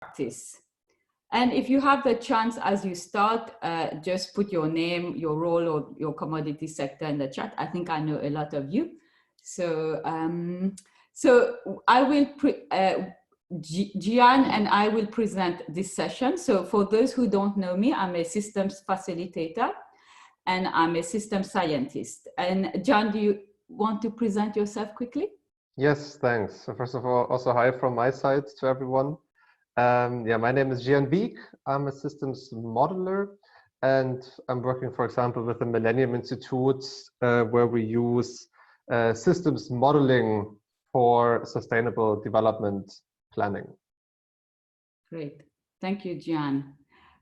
practice. And if you have the chance as you start, just put your name, your role, or your commodity sector in the chat. I think I know a lot of you. So, so I will, Gian and I will present this session. So for those who don't know me, I'm a systems facilitator and I'm a systems scientist. And Gian, do you want to present yourself quickly? Yes, thanks. So first of all, also hi from my side to everyone. Yeah, my name is Gian Beek. I'm a systems modeler, and I'm working, for example, with the Millennium Institute, where we use systems modeling for sustainable development planning. Great. Thank you, Gian.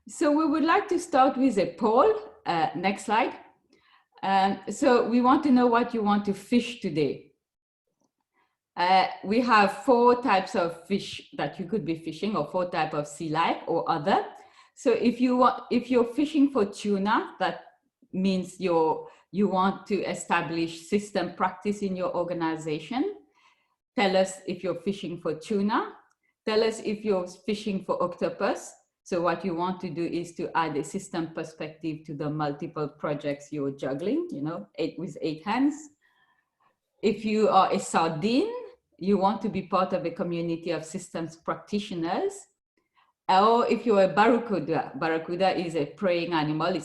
So we would like to start with a poll. Next slide. So we want to know what you want to fish today. We have 4 types of fish that you could be fishing, or 4 types of sea life or other. So if you're fishing for tuna, that means you want to establish system practice in your organization. Tell us if you're fishing for tuna. Tell us if you're fishing for octopus. So what you want to do is to add a system perspective to the multiple projects you're juggling, you know, with 8 hands. If you are a sardine, you want to be part of a community of systems practitioners. Or if you're a barracuda, barracuda is a preying animal.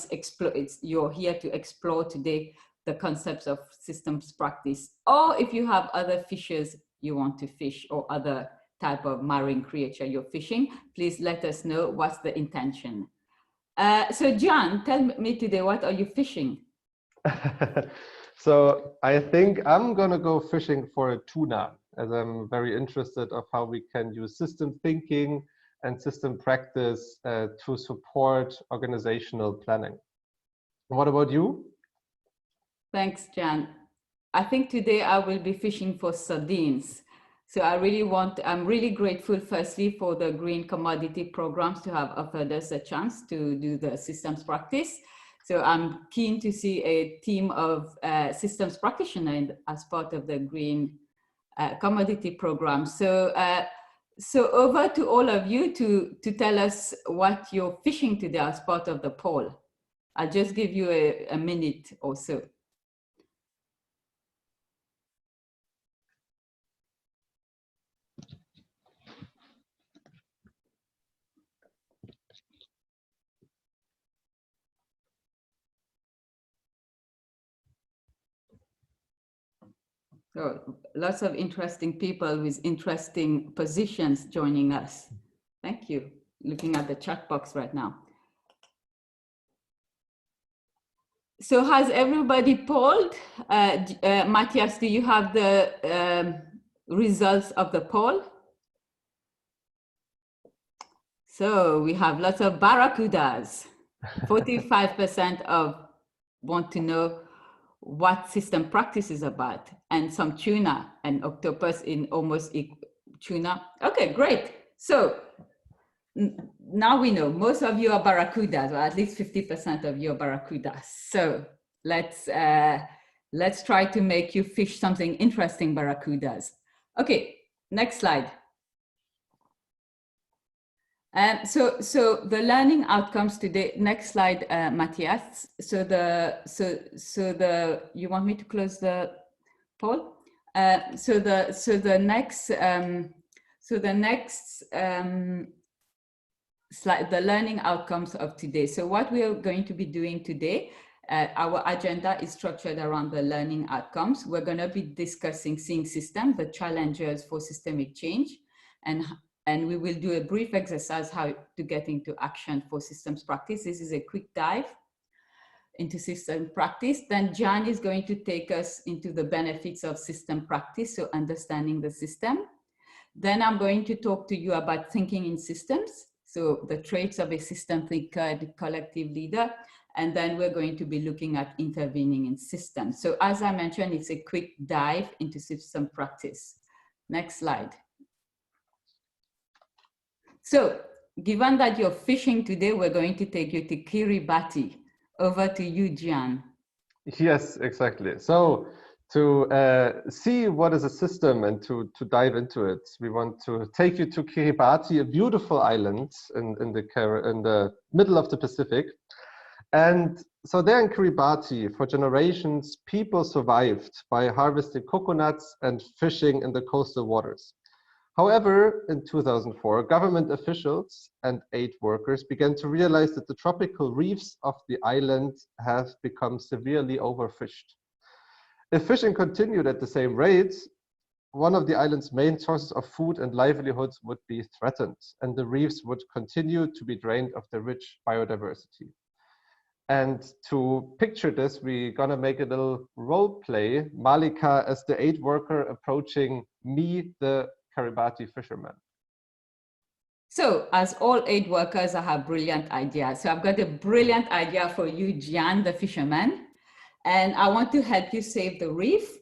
You're here to explore today the concepts of systems practice. Or if you have other fishes you want to fish, or other type of marine creature you're fishing, please let us know what's the intention. So Gian, tell me today, what are you fishing? So I think I'm gonna go fishing for a tuna, as I'm very interested of how we can use system thinking and system practice to support organizational planning. What about you? Thanks, Jan. I think today I will be fishing for sardines. So I'm really grateful firstly for the green commodity programs to have offered us a chance to do the systems practice. So I'm keen to see a team of systems practitioners as part of the green commodity program. So, so over to all of you to tell us what you're fishing today as part of the poll. I'll just give you a minute or so. So lots of interesting people with interesting positions joining us. Thank you. Looking at the chat box right now. So has everybody polled? Matthias, do you have the results of the poll? So we have lots of barracudas. 45% of want to know what system practice is about, and some tuna and octopus in almost tuna. Okay, great. So now we know most of you are barracudas, or at least 50% of you are barracudas. So let's try to make you fish something interesting, barracudas. Okay, next slide. So the learning outcomes today. Next slide, Matthias. So you want me to close the poll? So the next slide, the learning outcomes of today. So what we are going to be doing today, our agenda is structured around the learning outcomes. We're going to be discussing seeing system, the challenges for systemic change, and we will do a brief exercise how to get into action for systems practice. This is a quick dive into system practice. Then Jan is going to take us into the benefits of system practice, so understanding the system. Then I'm going to talk to you about thinking in systems, so the traits of a system thinker, the collective leader. And then we're going to be looking at intervening in systems. So as I mentioned, it's a quick dive into system practice. Next slide. So given that you're fishing today, we're going to take you to Kiribati. Over to you, Gian. Yes, exactly. So to see what is a system and to dive into it. We want to take you to Kiribati, a beautiful island in the middle of the Pacific. And so there in Kiribati, for generations, people survived by harvesting coconuts and fishing in the coastal waters. However, in 2004, government officials and aid workers began to realize that the tropical reefs of the island have become severely overfished. If fishing continued at the same rate, one of the island's main sources of food and livelihoods would be threatened, and the reefs would continue to be drained of their rich biodiversity. And to picture this, we're gonna make a little role play. Malika as the aid worker approaching me, the Kiribati fisherman. So as all aid workers, I have brilliant ideas. So I've got a brilliant idea for you, Gian, the fisherman. And I want to help you save the reef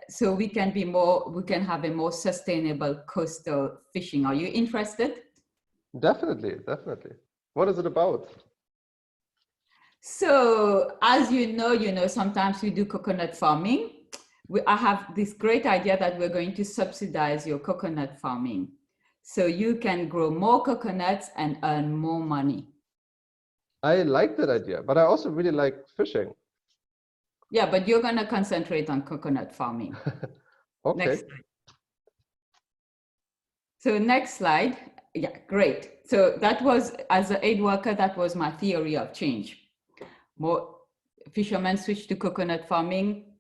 so we can have a more sustainable coastal fishing. Are you interested? Definitely, definitely. What is it about? So as you know, sometimes we do coconut farming. I have this great idea that we're going to subsidize your coconut farming. So you can grow more coconuts and earn more money. I like that idea, but I also really like fishing. Yeah, but you're going to concentrate on coconut farming. Okay. Next slide. So next slide. Yeah, great. So that was, as an aid worker, that was my theory of change. More fishermen switched to coconut farming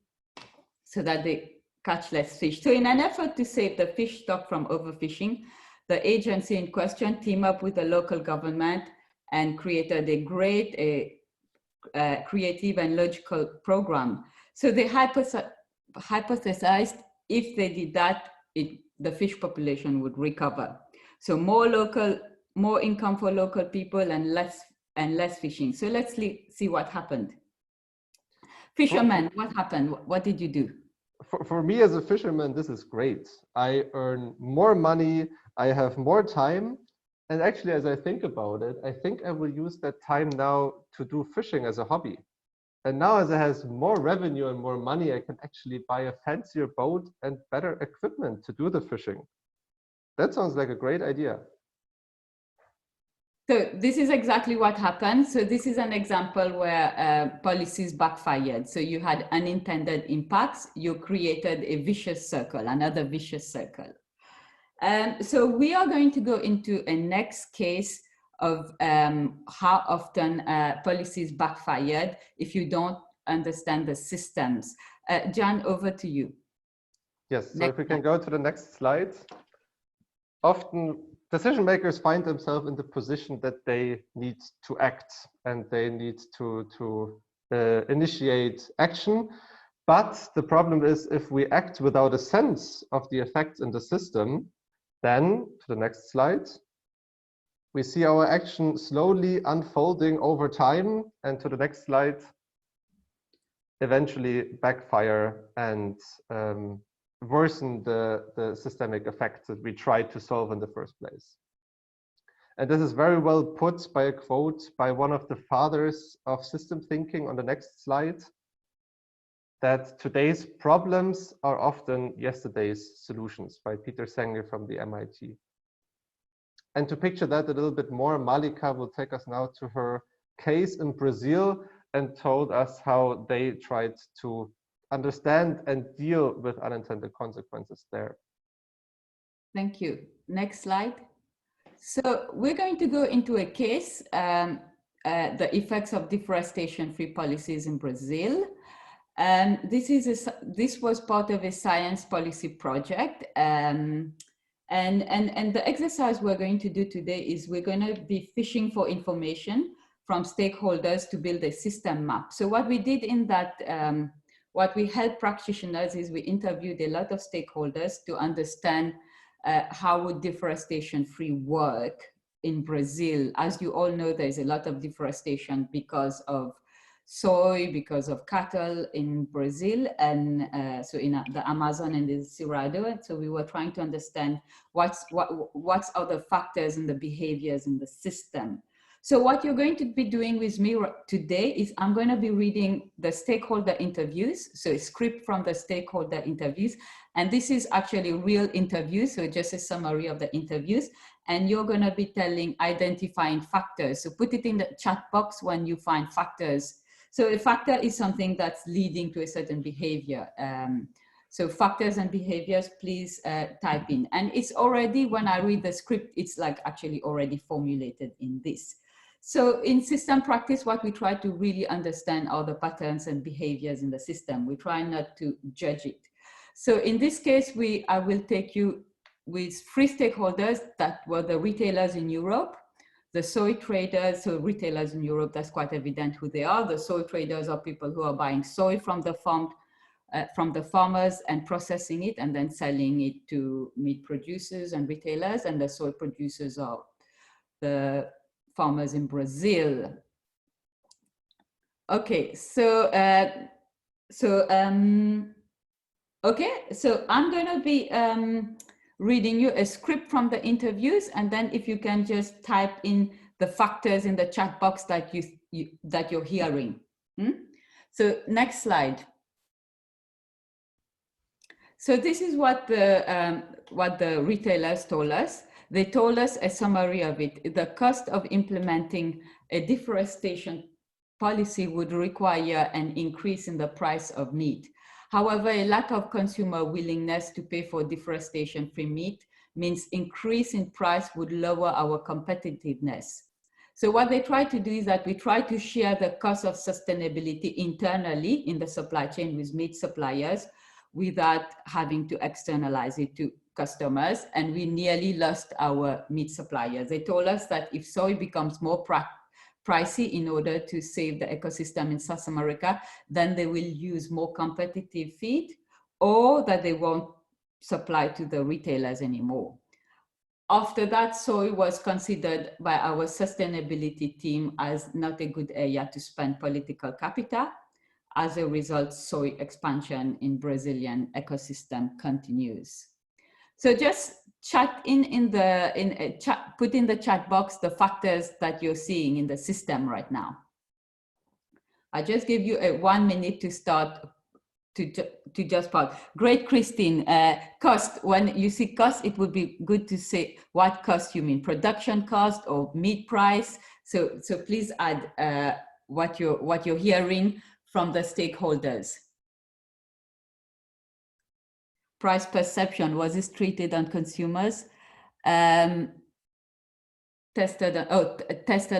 so that they catch less fish. So in an effort to save the fish stock from overfishing, the agency in question teamed up with the local government and created a great creative and logical program. So they hypothesized if they did that, the fish population would recover. So more income for local people and less fishing. So let's see what happened. Fishermen, what happened? What did you do? For me as a fisherman, this is great. I earn more money, I have more time. And actually, as I think about it, I think I will use that time now to do fishing as a hobby. And now as I has more revenue and more money, I can actually buy a fancier boat and better equipment to do the fishing. That sounds like a great idea. So this is exactly what happened. So this is an example where policies backfired. So you had unintended impacts. You created a vicious circle, another vicious circle. So we are going to go into a next case of how often policies backfired if you don't understand the systems. John, over to you. Yes, so if we can go to the next slide. Often decision makers find themselves in the position that they need to act and they need to initiate action. But the problem is if we act without a sense of the effects in the system, then to the next slide, we see our action slowly unfolding over time, and to the next slide, eventually backfire and worsen the systemic effects that we tried to solve in the first place. And this is very well put by a quote by one of the fathers of system thinking on the next slide, that today's problems are often yesterday's solutions, by Peter Senge from the MIT. And to picture that a little bit more, Malika will take us now to her case in Brazil and told us how they tried to understand and deal with unintended consequences there. Thank you. Next slide. So we're going to go into a case, the effects of deforestation-free policies in Brazil. This was part of a science policy project. And the exercise we're going to do today is we're going to be fishing for information from stakeholders to build a system map. So what we did in that, what we helped practitioners is we interviewed a lot of stakeholders to understand how would deforestation-free work in Brazil. As you all know, there's a lot of deforestation because of soy, because of cattle in Brazil, and so in the Amazon and the Cerrado. And so we were trying to understand what's other factors in the behaviors in the system. So what you're going to be doing with me today is I'm going to be reading the stakeholder interviews. So a script from the stakeholder interviews. And this is actually real interviews. So just a summary of the interviews. And you're going to be identifying factors. So put it in the chat box when you find factors. So a factor is something that's leading to a certain behavior. So factors and behaviors, please type in. And it's already, when I read the script, it's like actually already formulated in this. So in system practice, what we try to really understand are the patterns and behaviors in the system. We try not to judge it. So in this case, I will take you with 3 stakeholders that were the retailers in Europe, the soy traders. So retailers in Europe, that's quite evident who they are. The soy traders are people who are buying soy from the farmers and processing it and then selling it to meat producers and retailers. And the soy producers are the farmers in Brazil. Okay, so I'm going to be reading you a script from the interviews, and then if you can just type in the factors in the chat box that you're hearing. So next slide. So this is what the retailers told us. They told us a summary of it. The cost of implementing a deforestation policy would require an increase in the price of meat. However, a lack of consumer willingness to pay for deforestation-free meat means increase in price would lower our competitiveness. So what they try to do is that we try to share the cost of sustainability internally in the supply chain with meat suppliers without having to externalize it to customers, and we nearly lost our meat suppliers. They told us that if soy becomes more pricey in order to save the ecosystem in South America, then they will use more competitive feed, or that they won't supply to the retailers anymore. After that, soy was considered by our sustainability team as not a good area to spend political capital. As a result, soy expansion in Brazilian ecosystem continues. So just chat put in the chat box the factors that you're seeing in the system right now. I just give you 1 minute to start to just pause. Great, Christine. Cost, when you see cost, it would be good to say what cost you mean, production cost or meat price. So please add what you're hearing from the stakeholders. Price perception, was this treated on consumers? Tested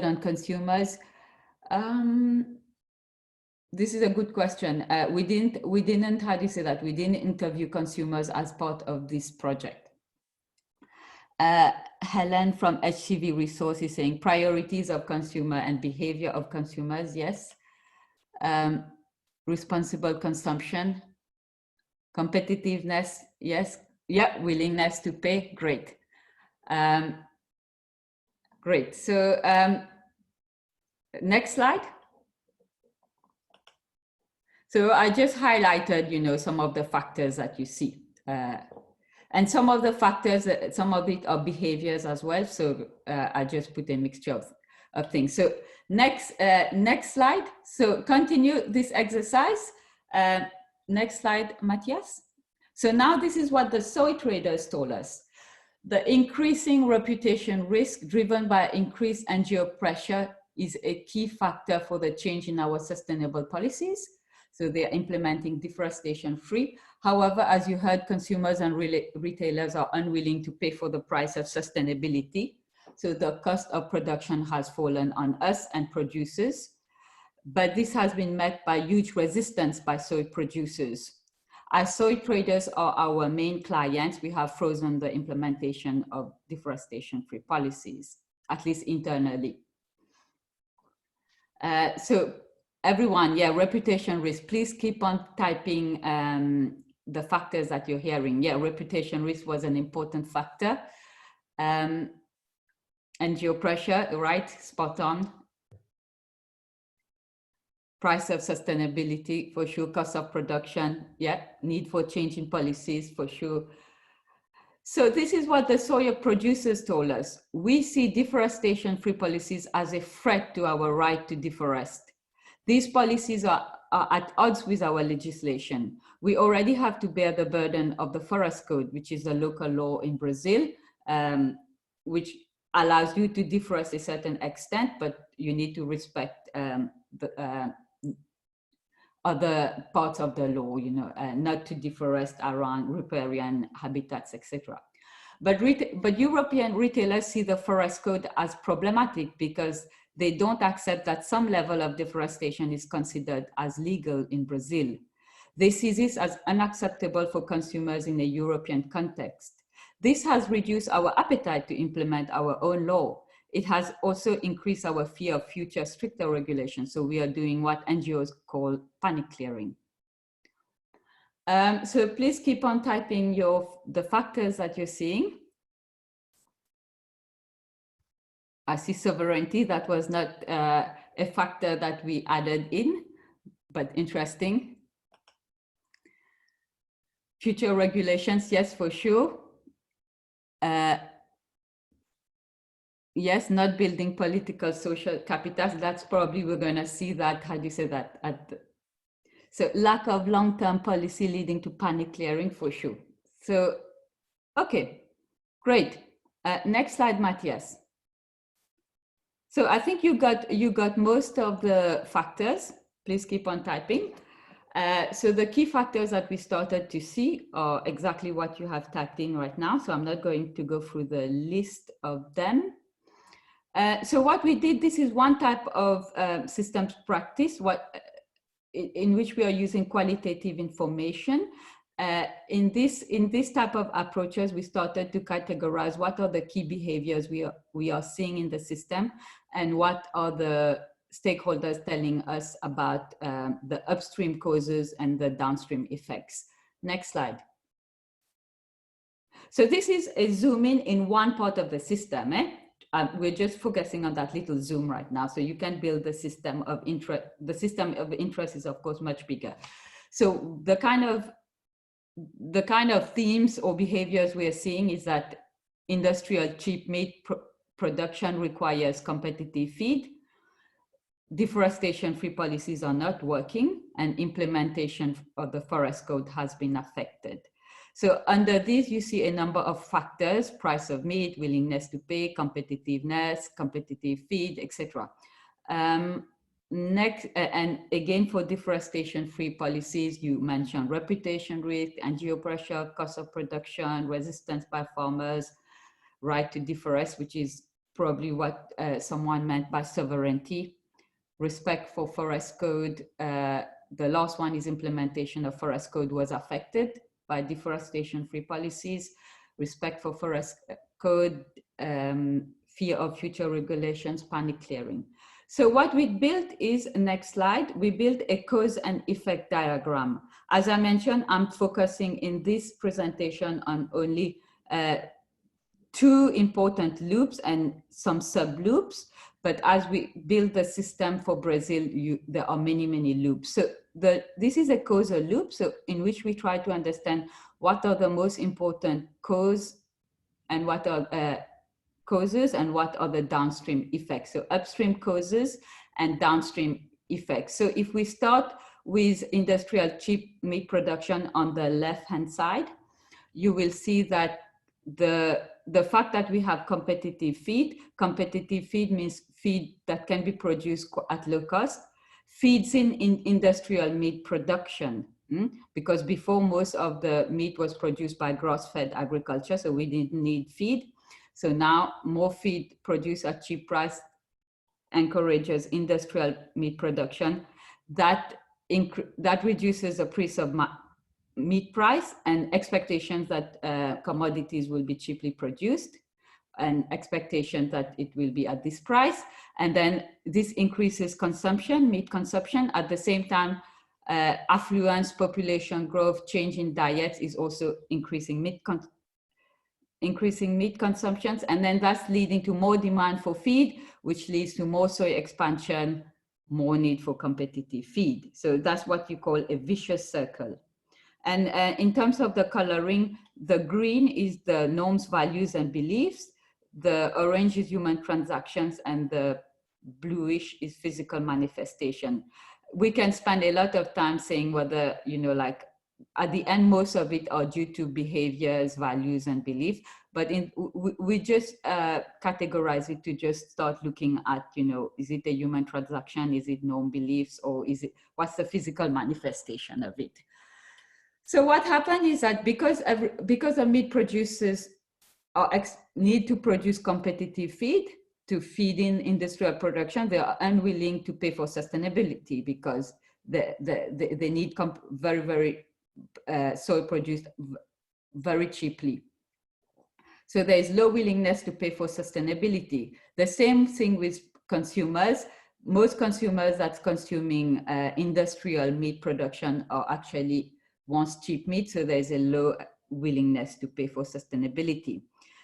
on consumers. This is a good question. We didn't, how do you say that? We didn't interview consumers as part of this project. Helen from HCV Resource is saying priorities of consumer and behavior of consumers, yes. Responsible consumption, competitiveness, yes. Yeah, willingness to pay, great. Great, so next slide. So I just highlighted, some of the factors that you see. And some of the factors, some of it are behaviors as well. So I just put a mixture of things. So next slide. So continue this exercise. Next slide, Matthias. So now this is what the soy traders told us. The increasing reputation risk driven by increased NGO pressure is a key factor for the change in our sustainable policies. So they're implementing deforestation free. However, as you heard, consumers and retailers are unwilling to pay for the price of sustainability. So the cost of production has fallen on us and producers. But this has been met by huge resistance by soy producers. As soy traders are our main clients, we have frozen the implementation of deforestation-free policies, at least internally. So everyone, yeah, reputation risk, please keep on typing the factors that you're hearing. Yeah, reputation risk was an important factor. NGO pressure, right, spot on. Price of sustainability, for sure. Cost of production, yeah. Need for change in policies, for sure. So this is what the soya producers told us. We see deforestation-free policies as a threat to our right to deforest. These policies are at odds with our legislation. We already have to bear the burden of the Forest Code, which is a local law in Brazil, which allows you to deforest a certain extent, but you need to respect the other parts of the law, you know, not to deforest around riparian habitats, etc. But European retailers see the Forest Code as problematic because they don't accept that some level of deforestation is considered as legal in Brazil. They see this as unacceptable for consumers in a European context. This has reduced our appetite to implement our own law. It has also increased our fear of future stricter regulations. So we are doing what NGOs call panic clearing. So please keep on typing the factors that you're seeing. I see sovereignty. That was not a factor that we added in, but interesting. Future regulations, yes, for sure. Yes, not building political social capitals. That's probably, we're going to see that, how do you say that? So lack of long-term policy leading to panic clearing for sure. So, okay, great. Next slide, Matthias. So I think you got most of the factors. Please keep on typing. So the key factors that we started to see are exactly what you have typed in right now. So I'm not going to go through the list of them. So what we did, this is one type of systems practice in which we are using qualitative information. In this type of approaches, we started to categorize what are the key behaviors we are seeing in the system and what are the stakeholders telling us about the upstream causes and the downstream effects. Next slide. So this is a zoom in one part of the system. We're just focusing on that little zoom right now. So you can build the system of interest. The system of interest is of course much bigger. So the kind of themes or behaviors we are seeing is that industrial cheap meat production requires competitive feed. Deforestation-free policies are not working, and implementation of the Forest Code has been affected. So under this, you see a number of factors: price of meat, willingness to pay, competitiveness, competitive feed, etc. Next, and again, for deforestation-free policies, you mentioned reputation risk, NGO pressure, cost of production, resistance by farmers, right to deforest, which is probably what someone meant by sovereignty, respect for Forest Code. The last one is implementation of Forest Code was affected by deforestation-free policies, respect for Forest Code, fear of future regulations, panic clearing. So what we built is, next slide, we built a cause and effect diagram. As I mentioned, I'm focusing in this presentation on only two important loops and some sub-loops. But as we build the system for Brazil, there are many, many loops. So this is a causal loop, so in which we try to understand what are the most important causes and what are causes and what are the downstream effects. So upstream causes and downstream effects. So if we start with industrial cheap meat production on the left-hand side, you will see that the fact that we have competitive feed means feed that can be produced at low cost, feeds in industrial meat production, because before most of the meat was produced by grass-fed agriculture, so we didn't need feed. So now more feed produced at cheap price encourages industrial meat production. That reduces the price of meat price and expectations that commodities will be cheaply produced and expectation that it will be at this price. And then this increases consumption, meat consumption. At the same time, affluence, population growth, change in diets is also increasing meat consumptions. And then that's leading to more demand for feed, which leads to more soy expansion, more need for competitive feed. So that's what you call a vicious circle. And in terms of the coloring, the green is the norms, values, and beliefs. The orange is human transactions, and the bluish is physical manifestation. We can spend a lot of time saying whether, you know, like at the end, most of it are due to behaviors, values, and beliefs. But we just categorize it to just start looking at, you know, is it a human transaction? Is it norm beliefs? Or is it, what's the physical manifestation of it? So what happened is that because the meat producers need to produce competitive feed to feed in industrial production, they are unwilling to pay for sustainability because they need very soy produced very cheaply. So there is low willingness to pay for sustainability. The same thing with consumers. Most consumers that's consuming industrial meat production are actually wants cheap meat, so there's a low willingness to pay for sustainability.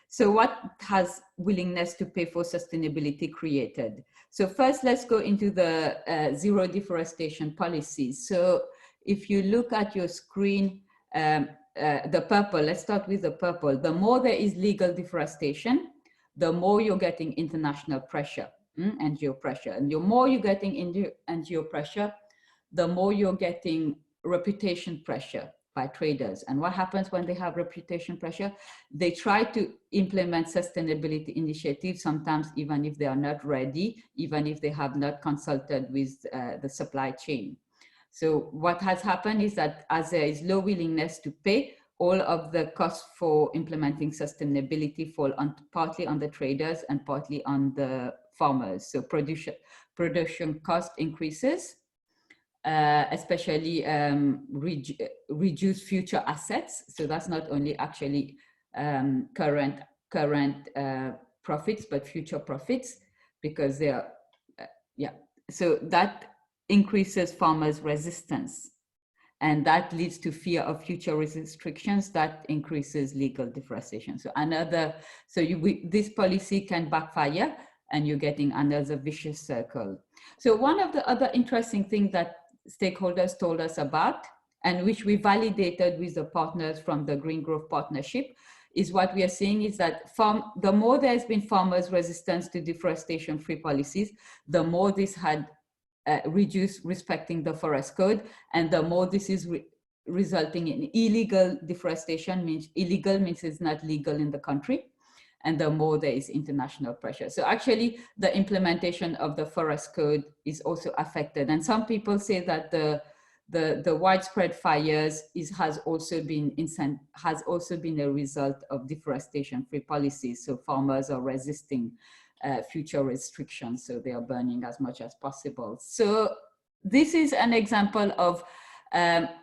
So what has willingness to pay for sustainability created? So first, let's go into the zero deforestation policies. So if you look at your screen, the purple, let's start with the purple. The more there is legal deforestation, the more you're getting international pressure, NGO pressure. And the more you're getting NGO pressure, the more you're getting reputation pressure by traders. And what happens when they have reputation pressure? They try to implement sustainability initiatives, sometimes even if they are not ready, even if they have not consulted with the supply chain. So what has happened is that as there is low willingness to pay, all of the costs for implementing sustainability fall partly on the traders and partly on the farmers. So production cost increases, especially reduce future assets. So that's not only actually current profits, but future profits, because they are, so that increases farmers' resistance. And that leads to fear of future restrictions that increases legal deforestation. So this policy can backfire and you're getting another vicious circle. So one of the other interesting things that stakeholders told us about, and which we validated with the partners from the Green Growth Partnership, is what we are seeing is that the more there's been farmers' resistance to deforestation-free policies, the more this had reduced respecting the forest code, and the more this is resulting in illegal deforestation. Illegal means it's not legal in the country, and the more there is international pressure. So actually the implementation of the forest code is also affected. And some people say that the widespread fires has also been a result of deforestation-free policies. So farmers are resisting future restrictions, so they are burning as much as possible. So this is an example of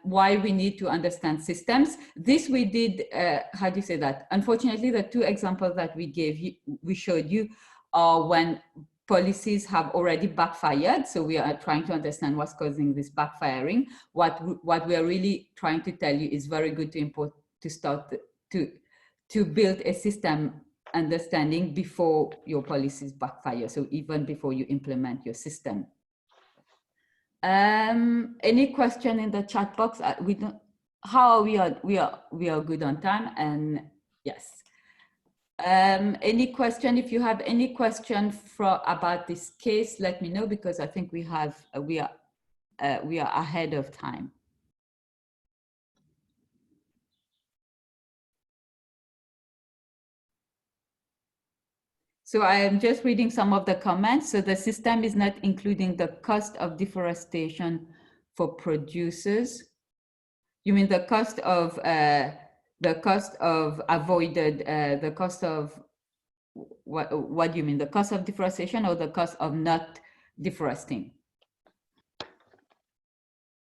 why we need to understand systems. This we did, how do you say that? Unfortunately, the two examples that we showed you are when policies have already backfired. So we are trying to understand what's causing this backfiring. What we are really trying to tell you is very good to build a system understanding before your policies backfire. So even before you implement your system. Any question in the chat box? We don't. How we are good on time, and yes. Any question? If you have any question about this case, let me know, because I think we are ahead of time. So I am just reading some of the comments. So the system is not including the cost of deforestation for producers. You mean the cost of avoided, the cost of, what do you mean? The cost of deforestation or the cost of not deforesting?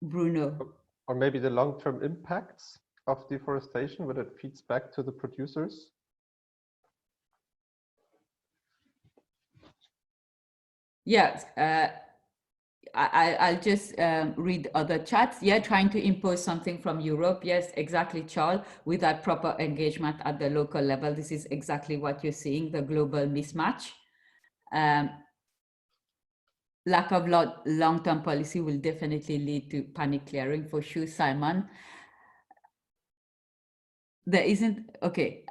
Bruno. Or maybe the long-term impacts of deforestation when it feeds back to the producers? Yes, I'll just read other chats. Yeah, trying to impose something from Europe. Yes, exactly, Charles, without proper engagement at the local level. This is exactly what you're seeing, the global mismatch. Lack of long-term policy will definitely lead to panic clearing, for sure, Simon. There isn't, okay.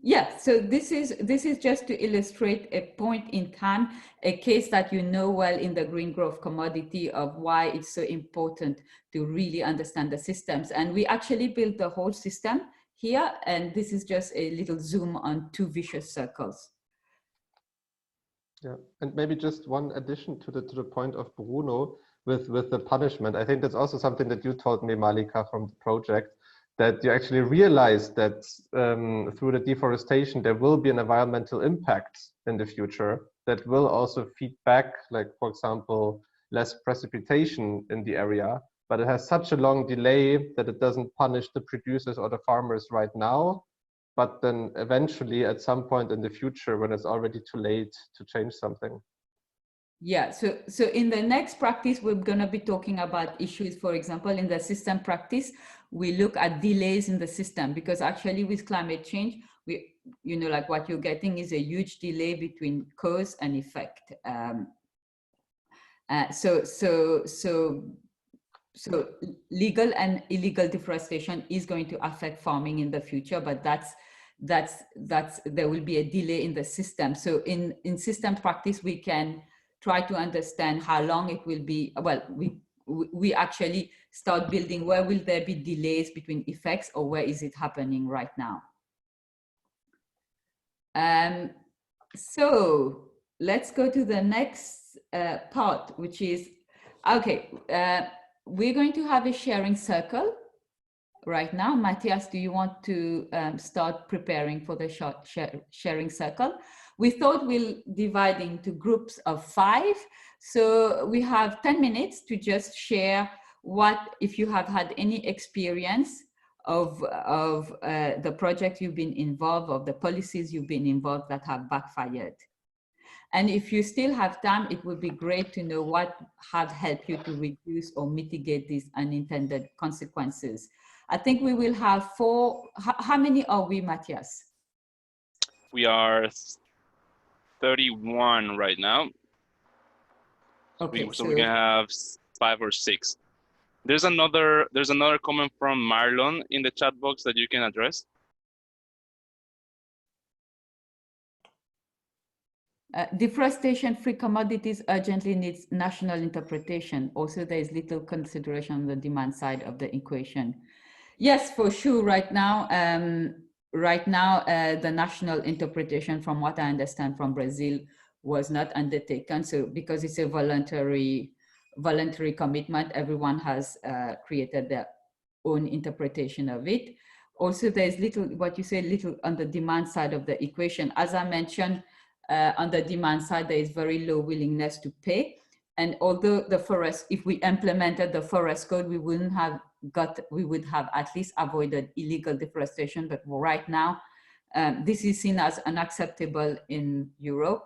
Yeah, so this is just to illustrate a point in time, a case that you know well in the green growth commodity of why it's so important to really understand the systems. And we actually built the whole system here, and this is just a little zoom on two vicious circles. Yeah, and maybe just one addition to the point of Bruno with the punishment. I think that's also something that you told me, Malika, from the project, that you actually realize that through the deforestation there will be an environmental impact in the future that will also feed back, like for example, less precipitation in the area, but it has such a long delay that it doesn't punish the producers or the farmers right now, but then eventually at some point in the future when it's already too late to change something. Yeah, so in the next practice, we're going to be talking about issues. For example, in the system practice, we look at delays in the system, because actually with climate change, you know, like what you're getting is a huge delay between cause and effect. So legal and illegal deforestation is going to affect farming in the future, but there will be a delay in the system. So in system practice, we can try to understand how long it will be. Well, we actually start building where will there be delays between effects, or where is it happening right now. So let's go to the next part, which is, okay, we're going to have a sharing circle right now. Matthias, do you want to start preparing for the sharing circle? We thought we'll divide into groups of 5. So we have 10 minutes to just share if you have had any experience of the project you've been involved, of the policies you've been involved that have backfired. And if you still have time, it would be great to know what have helped you to reduce or mitigate these unintended consequences. I think we will have 4. How many are we, Matthias? We are 31 right now. Okay, so we can have 5 or 6. There's another comment from Marlon in the chat box that you can address. Deforestation-free commodities urgently needs national interpretation. Also, there is little consideration on the demand side of the equation. Yes, for sure. Right now, the national interpretation, from what I understand from Brazil, was not undertaken. So, because it's a voluntary commitment, everyone has created their own interpretation of it. Also, there's little on the demand side of the equation. As I mentioned, on the demand side, there is very low willingness to pay. And although if we implemented the forest code, we would have at least avoided illegal deforestation. But right now, this is seen as unacceptable in Europe.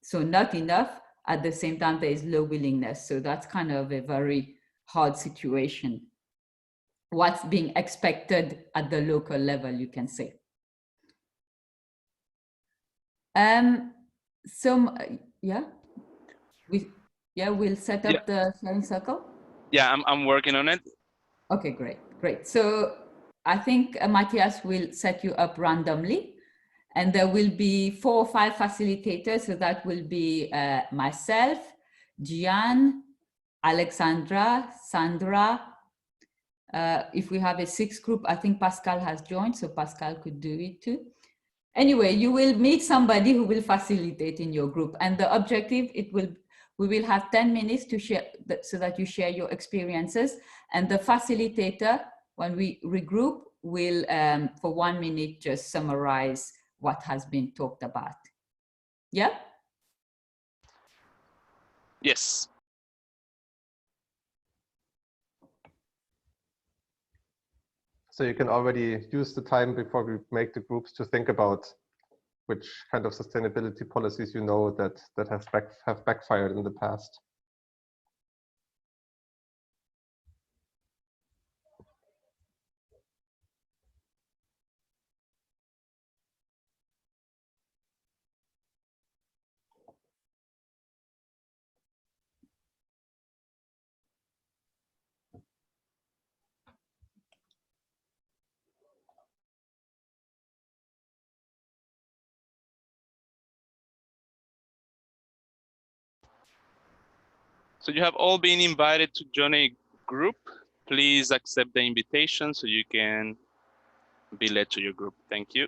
So not enough. At the same time, there is low willingness. So that's kind of a very hard situation. What's being expected at the local level, you can say. We'll set up the sharing circle. Yeah, I'm working on it. Okay, great. So I think Matthias will set you up randomly, and there will be 4 or 5 facilitators. So that will be myself, Gian, Alexandra, Sandra. If we have a 6th group, I think Pascal has joined, so Pascal could do it too. Anyway, you will meet somebody who will facilitate in your group, and the objective, we will have 10 minutes to share so that you share your experiences, and the facilitator, when we regroup, will for 1 minute just summarize what has been talked about. Yeah? Yes. So you can already use the time before we make the groups to think about which kind of sustainability policies you know that have backfired in the past. So you have all been invited to join a group. Please accept the invitation so you can be led to your group. Thank you.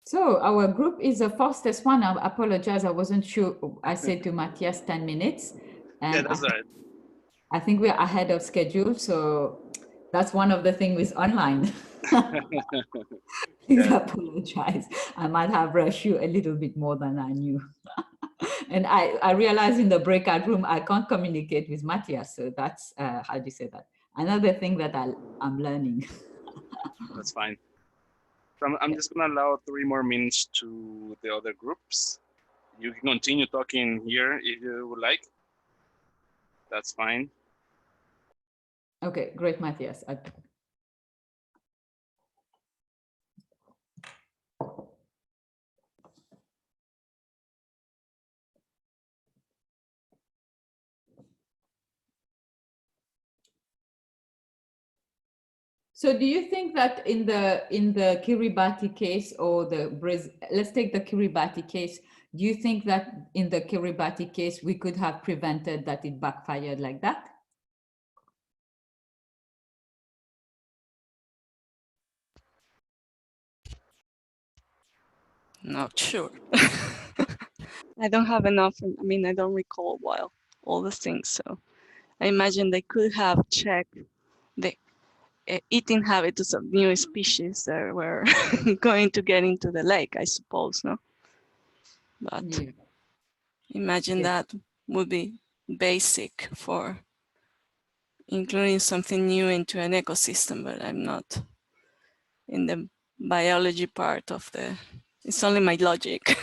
So our group is the fastest one. I apologize. I wasn't sure. I said to Matthias 10 minutes. And Yeah, that's right. I think we're ahead of schedule. So that's one of the things with online. Please apologize. I might have rushed you a little bit more than I knew. And I realized in the breakout room, I can't communicate with Matthias. So that's, how do you say that? Another thing that I'm learning. That's fine. So I'm just gonna allow 3 more minutes to the other groups. You can continue talking here if you would like. That's fine. Okay, great, Matthias. So do you think that in the Kiribati case or let's take the Kiribati case, do you think that in the Kiribati case, we could have prevented that it backfired like that? Not sure. I don't have enough. I mean, I don't recall all the things. So I imagine they could have checked the eating habits of new species that were going to get into the lake, I suppose, no? But Yeah. imagine that would be basic for including something new into an ecosystem, but I'm not in the biology part of it's only my logic.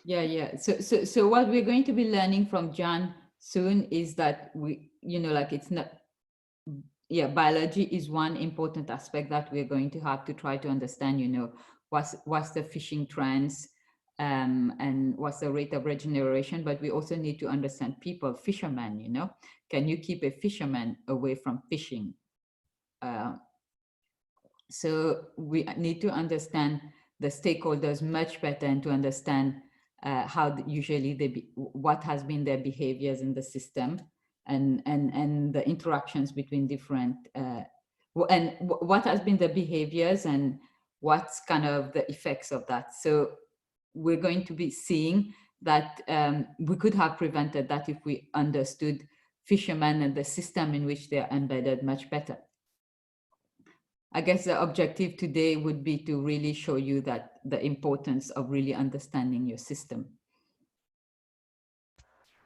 Yeah. So what we're going to be learning from John soon is that it's not, biology is one important aspect that we're going to have to try to understand, what's the fishing trends, and what's the rate of regeneration, but we also need to understand people, fishermen, can you keep a fisherman away from fishing? So we need to understand the stakeholders much better and to understand how usually what has been their behaviors in the system, and the interactions between different and what has been the behaviors and what's kind of the effects of that. So we're going to be seeing that we could have prevented that if we understood fishermen and the system in which they're embedded much better. I guess the objective today would be to really show you that the importance of really understanding your system.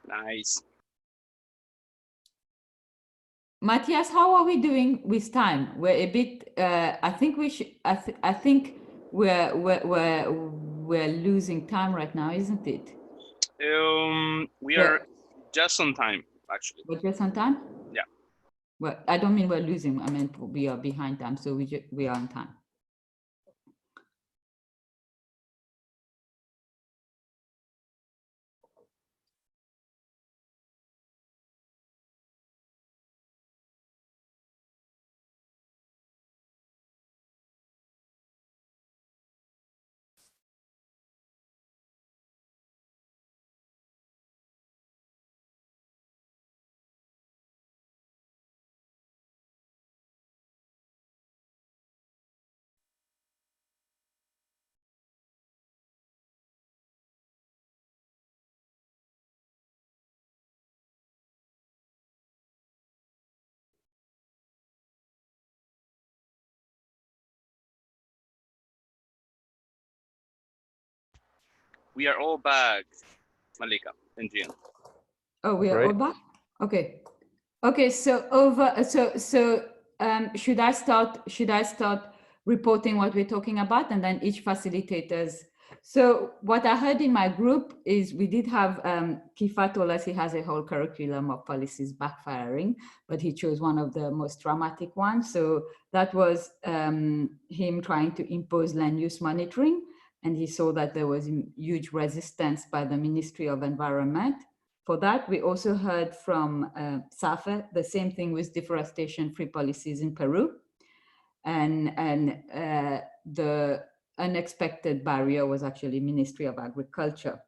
Nice. Matthias, how are we doing with time? We're a bit. I think we should. I think we're losing time right now, isn't it? We are just on time, actually. We're just on time. Yeah. Well, I don't mean we're losing. I meant we are behind time, so we are on time. We are all back, Malika and Gian. Oh, we are all back? Okay. Okay, so should I start reporting what we're talking about, and then each facilitators. So what I heard in my group is we did have Kifa told us he has a whole curriculum of policies backfiring, but he chose one of the most dramatic ones. So that was him trying to impose land use monitoring, and he saw that there was huge resistance by the Ministry of Environment. For that, we also heard from SAFE, the same thing with deforestation-free policies in Peru. And the unexpected barrier was actually Ministry of Agriculture.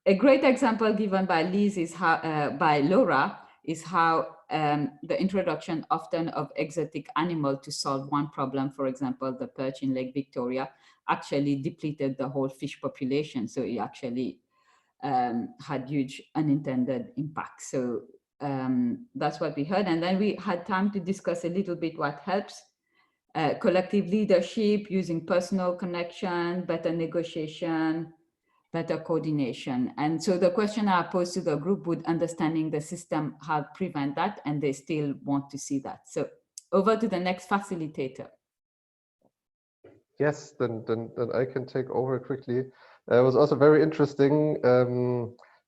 A great example given by Liz by Laura is how the introduction often of exotic animal to solve one problem, for example, the perch in Lake Victoria, actually depleted the whole fish population. So it actually had huge unintended impact. So that's what we heard. And then we had time to discuss a little bit what helps. Collective leadership, using personal connection, better negotiation, better coordination. And so the question I posed to the group, would understanding the system help prevent that? And they still want to see that. So over to the next facilitator. Yes, then I can take over quickly. It was also very interesting.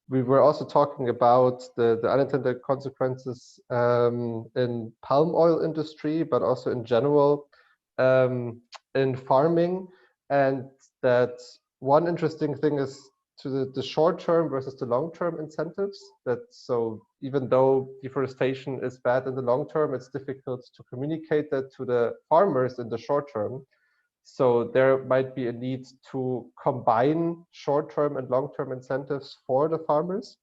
We were also talking about the unintended consequences in palm oil industry, but also in general in farming. And that one interesting thing is to the short-term versus the long-term incentives. That so even though deforestation is bad in the long term, it's difficult to communicate that to the farmers in the short term. So there might be a need to combine short-term and long-term incentives for the farmers.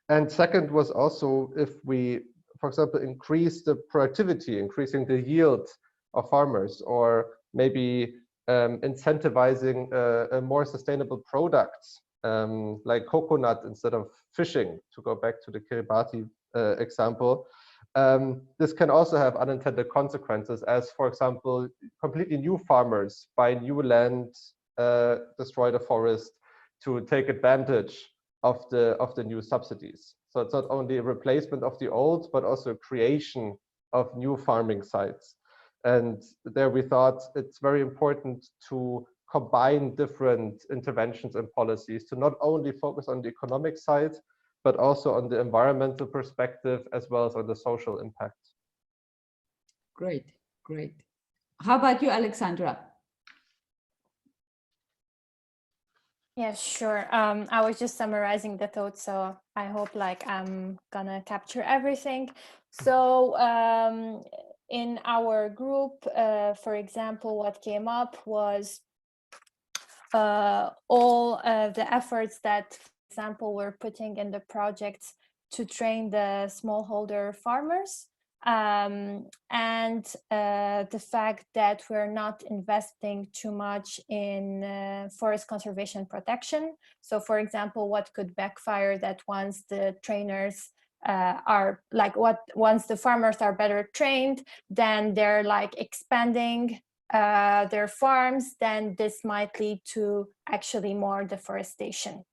And second was also if we, for example, increase the productivity, increasing the yield of farmers, or maybe incentivizing a more sustainable products like coconut instead of fishing, to go back to the Kiribati example. This can also have unintended consequences, as, for example, completely new farmers buy new land, destroy the forest to take advantage of the new subsidies. So it's not only a replacement of the old, but also a creation of new farming sites. And there we thought it's very important to combine different interventions and policies to not only focus on the economic side, but also on the environmental perspective, as well as on the social impact. Great, great. How about you, Alexandra? Yeah, sure. I was just summarizing the thoughts, so I hope like I'm gonna capture everything. So in our group, for example, what came up was all the efforts that, for example, we're putting in the projects to train the smallholder farmers, and the fact that we're not investing too much in forest conservation protection. So, for example, what could backfire that once the trainers are like once the farmers are better trained, then they're like expanding their farms, then this might lead to actually more deforestation.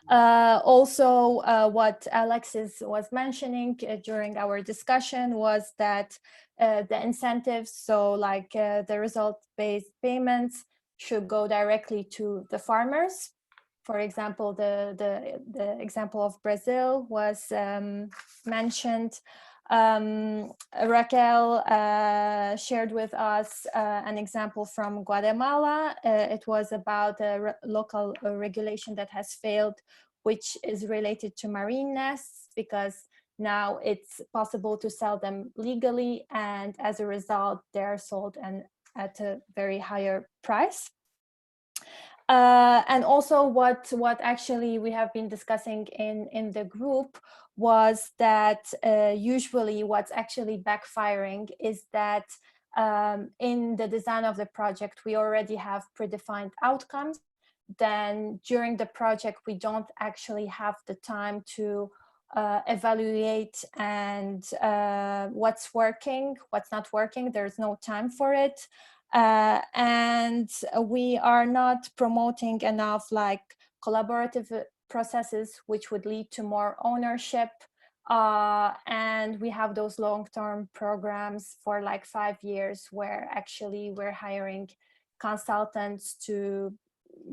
Also, what Alexis was mentioning during our discussion was that the incentives, so like the result-based payments, should go directly to the farmers. For example, the example of Brazil was mentioned. Raquel shared with us an example from Guatemala. It was about a local regulation that has failed, which is related to marine nests, because now it's possible to sell them legally, and as a result, they're sold at a very higher price. And also what actually we have been discussing in the group was that usually what's actually backfiring is that in the design of the project, we already have predefined outcomes. Then during the project, we don't actually have the time to evaluate and what's working, what's not working. There's no time for it. And we are not promoting enough like collaborative processes, which would lead to more ownership. And we have those long-term programs for like 5 years where actually we're hiring consultants to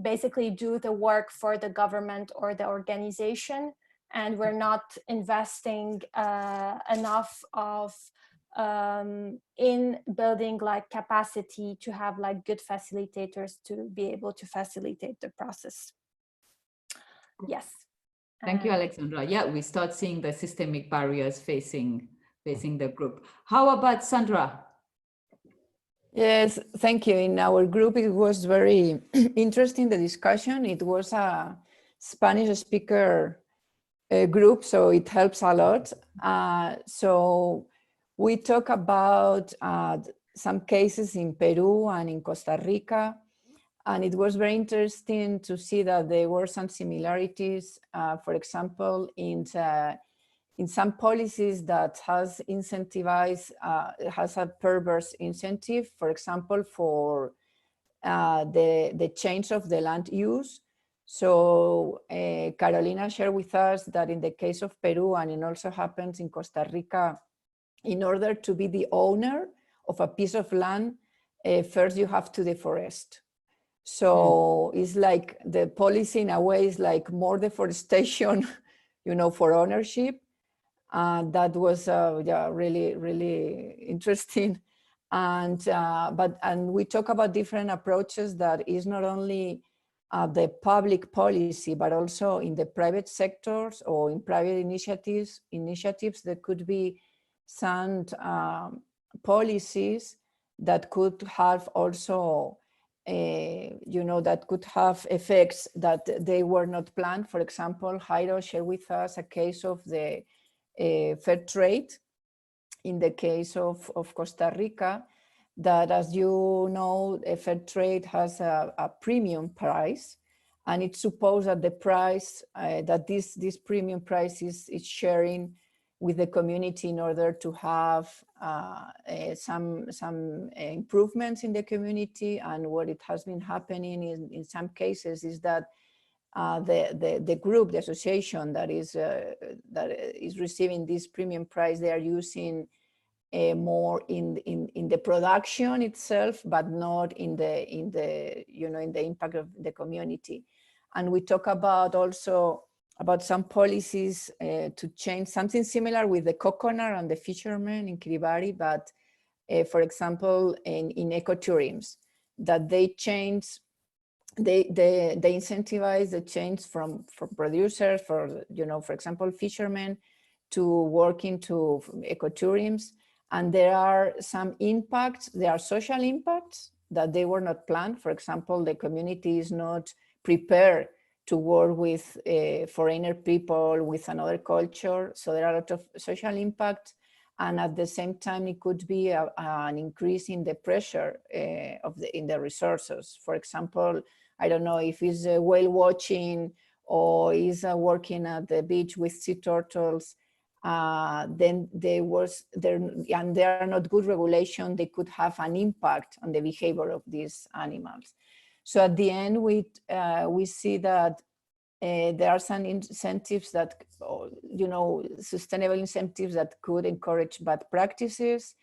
basically do the work for the government or the organization. And we're not investing enough of in building like capacity to have like good facilitators to be able to facilitate the process. Yes. Thank you, Alexandra. Yeah, we start seeing the systemic barriers facing the group. How about Sandra? Yes, thank you. In our group, it was very interesting, the discussion. It was a Spanish speaker group, so it helps a lot. So we talk about some cases in Peru and in Costa Rica, and it was very interesting to see that there were some similarities, for example, in some policies that has incentivized, has a perverse incentive, for example, for the change of the land use. So Carolina shared with us that in the case of Peru, and it also happens in Costa Rica, in order to be the owner of a piece of land, first you have to deforest. So it's like the policy in a way is like more deforestation, you know, for ownership. That was yeah, really, really interesting. And we talk about different approaches that is not only the public policy, but also in the private sectors or in private initiatives. There could be some policies that could have also, you know, that could have effects that they were not planned. For example, Jairo shared with us a case of the fair trade in the case of Costa Rica, that, as you know, a fair trade has a premium price, and it's supposed that the price, that this premium price is sharing with the community in order to have some improvements in the community. And what it has been happening in some cases is that the group, the association that is receiving this premium price, they are using more in the production itself, but not in the you know, in the impact of the community. And we talk about also about some policies to change something similar with the coconut and the fishermen in Kiribati, but for example in ecotourism, that they change. They incentivize the change from producers, for, you know, for example, fishermen, to work into ecotourism. And there are some impacts, there are social impacts that they were not planned. For example, the community is not prepared to work with foreigner people, with another culture. So there are a lot of social impact. And at the same time, it could be an increase in the pressure in the resources. For example, I don't know if it's whale watching or is working at the beach with sea turtles, then there are not good regulation, they could have an impact on the behavior of these animals. So at the end, we see that there are some incentives that, you know, sustainable incentives that could encourage bad practices,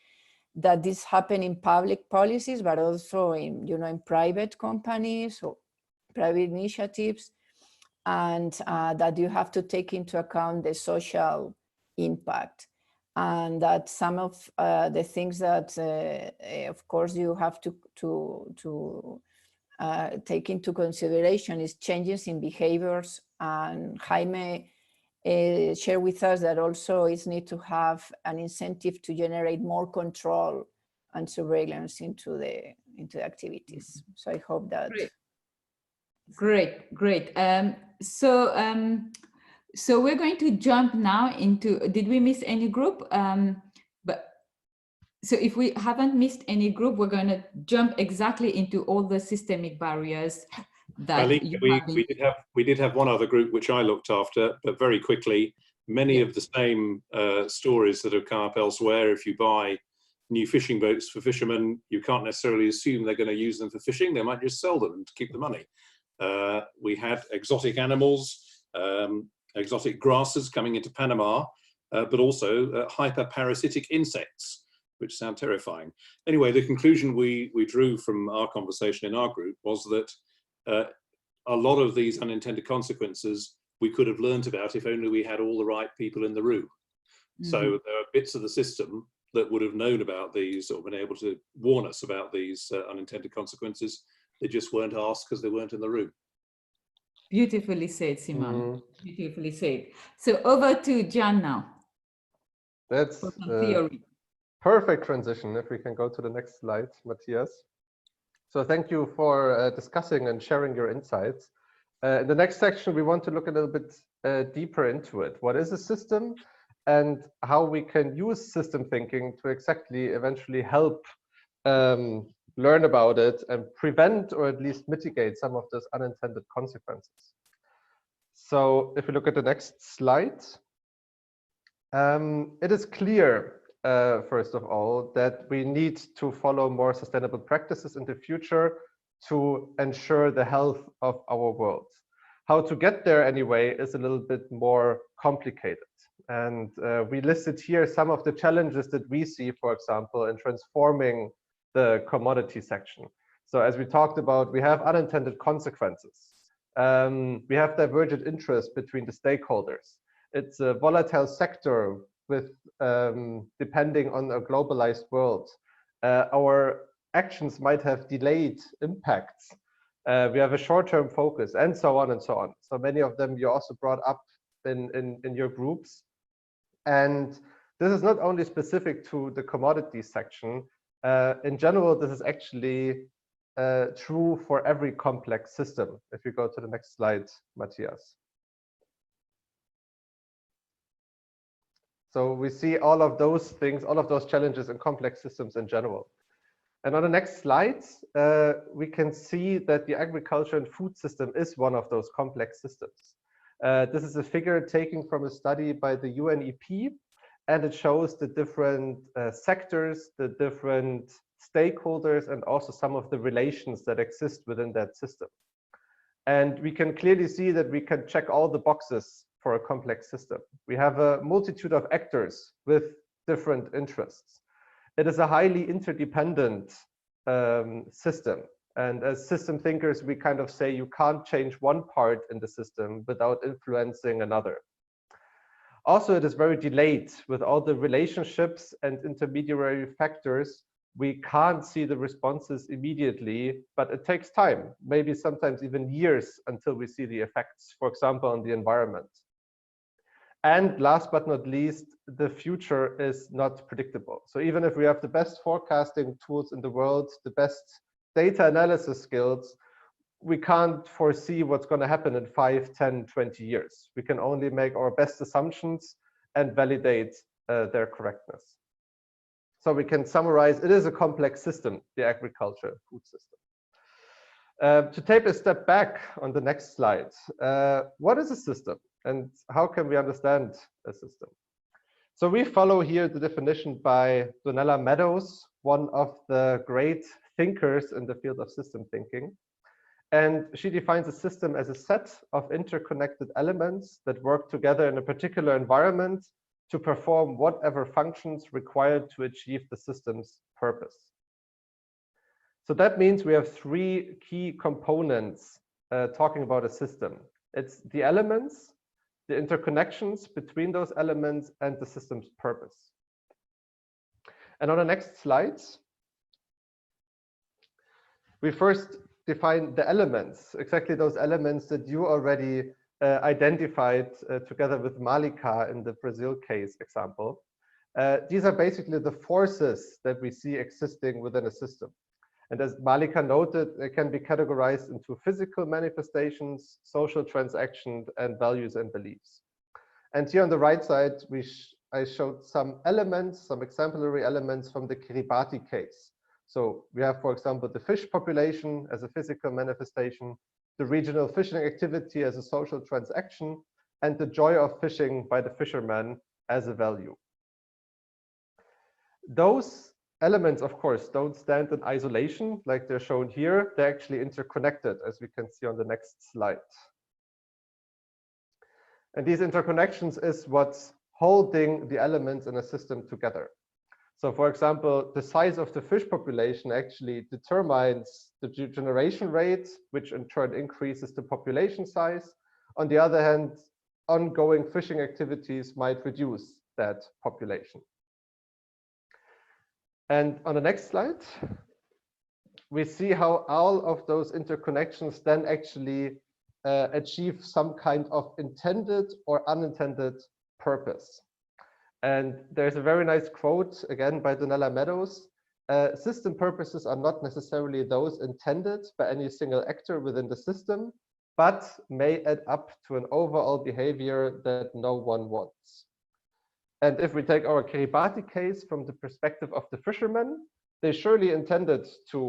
that this happen in public policies, but also in, you know, in private companies or private initiatives, and that you have to take into account the social impact. And that some of the things that, of course, you have to take into consideration is changes in behaviors. And Jaime shared with us that also is need to have an incentive to generate more control and surveillance into the activities. So I hope that. Great. So we're going to jump now into, did we miss any group? So if we haven't missed any group, we're going to jump exactly into all the systemic barriers that we did have one other group which I looked after, but very quickly, many of the same stories that have come up elsewhere. If you buy new fishing boats for fishermen, you can't necessarily assume they're going to use them for fishing. They might just sell them to keep the money. We had exotic animals, exotic grasses coming into Panama, but also hyperparasitic insects, which sound terrifying. Anyway, the conclusion we drew from our conversation in our group was that a lot of these unintended consequences we could have learned about if only we had all the right people in the room. So there are bits of the system that would have known about these or been able to warn us about these unintended consequences. They just weren't asked because they weren't in the room. Beautifully said, Simon. Beautifully said. So over to Jan now. That's theory. Perfect transition. If we can go to the next slide, Matthias. So thank you for discussing and sharing your insights. In the next section, we want to look a little bit deeper into it. What is a system, and how we can use system thinking to exactly eventually help learn about it and prevent or at least mitigate some of those unintended consequences. So if we look at the next slide, it is clear, first of all, that we need to follow more sustainable practices in the future to ensure the health of our world. How to get there anyway is a little bit more complicated. And we listed here some of the challenges that we see, for example, in transforming the commodity section. So as we talked about, we have unintended consequences. We have divergent interests between the stakeholders. It's a volatile sector with depending on a globalized world. Our actions might have delayed impacts. We have a short-term focus, and so on and so on. So many of them you also brought up in your groups. And this is not only specific to the commodities section. In general, this is actually true for every complex system. If you go to the next slide, Matthias. So we see all of those things, all of those challenges in complex systems in general. And on the next slide, we can see that the agriculture and food system is one of those complex systems. This is a figure taken from a study by the UNEP, and it shows the different sectors, the different stakeholders, and also some of the relations that exist within that system. And we can clearly see that we can check all the boxes for a complex system. We have a multitude of actors with different interests. It is a highly interdependent system. And as system thinkers, we kind of say you can't change one part in the system without influencing another. Also, it is very delayed with all the relationships and intermediary factors. We can't see the responses immediately, but it takes time, maybe sometimes even years until we see the effects, for example, on the environment. And last but not least, the future is not predictable. So even if we have the best forecasting tools in the world, the best data analysis skills, we can't foresee what's going to happen in 5, 10, 20 years. We can only make our best assumptions and validate their correctness. So we can summarize, it is a complex system, the agriculture and food system. To take a step back on the next slide, what is a system and how can we understand a system? So we follow here the definition by Donella Meadows, one of the great thinkers in the field of system thinking. And she defines a system as a set of interconnected elements that work together in a particular environment to perform whatever functions required to achieve the system's purpose. So that means we have three key components talking about a system. It's the elements, the interconnections between those elements, and the system's purpose. And on the next slides, we first define the elements, exactly those elements that you already identified together with Malika in the Brazil case example. These are basically the forces that we see existing within a system. And as Malika noted, they can be categorized into physical manifestations, social transactions, and values and beliefs. And here on the right side, I showed some elements, some exemplary elements from the Kiribati case. So we have, for example, the fish population as a physical manifestation, the regional fishing activity as a social transaction, and the joy of fishing by the fishermen as a value. Those elements, of course, don't stand in isolation like they're shown here. They're actually interconnected, as we can see on the next slide. And these interconnections is what's holding the elements in a system together. So for example, the size of the fish population actually determines the generation rate, which in turn increases the population size. On the other hand, ongoing fishing activities might reduce that population. And on the next slide, we see how all of those interconnections then actually achieve some kind of intended or unintended purpose. And there's a very nice quote, again, by Donella Meadows. System purposes are not necessarily those intended by any single actor within the system, but may add up to an overall behavior that no one wants. And if we take our Kiribati case from the perspective of the fishermen, they surely intended to,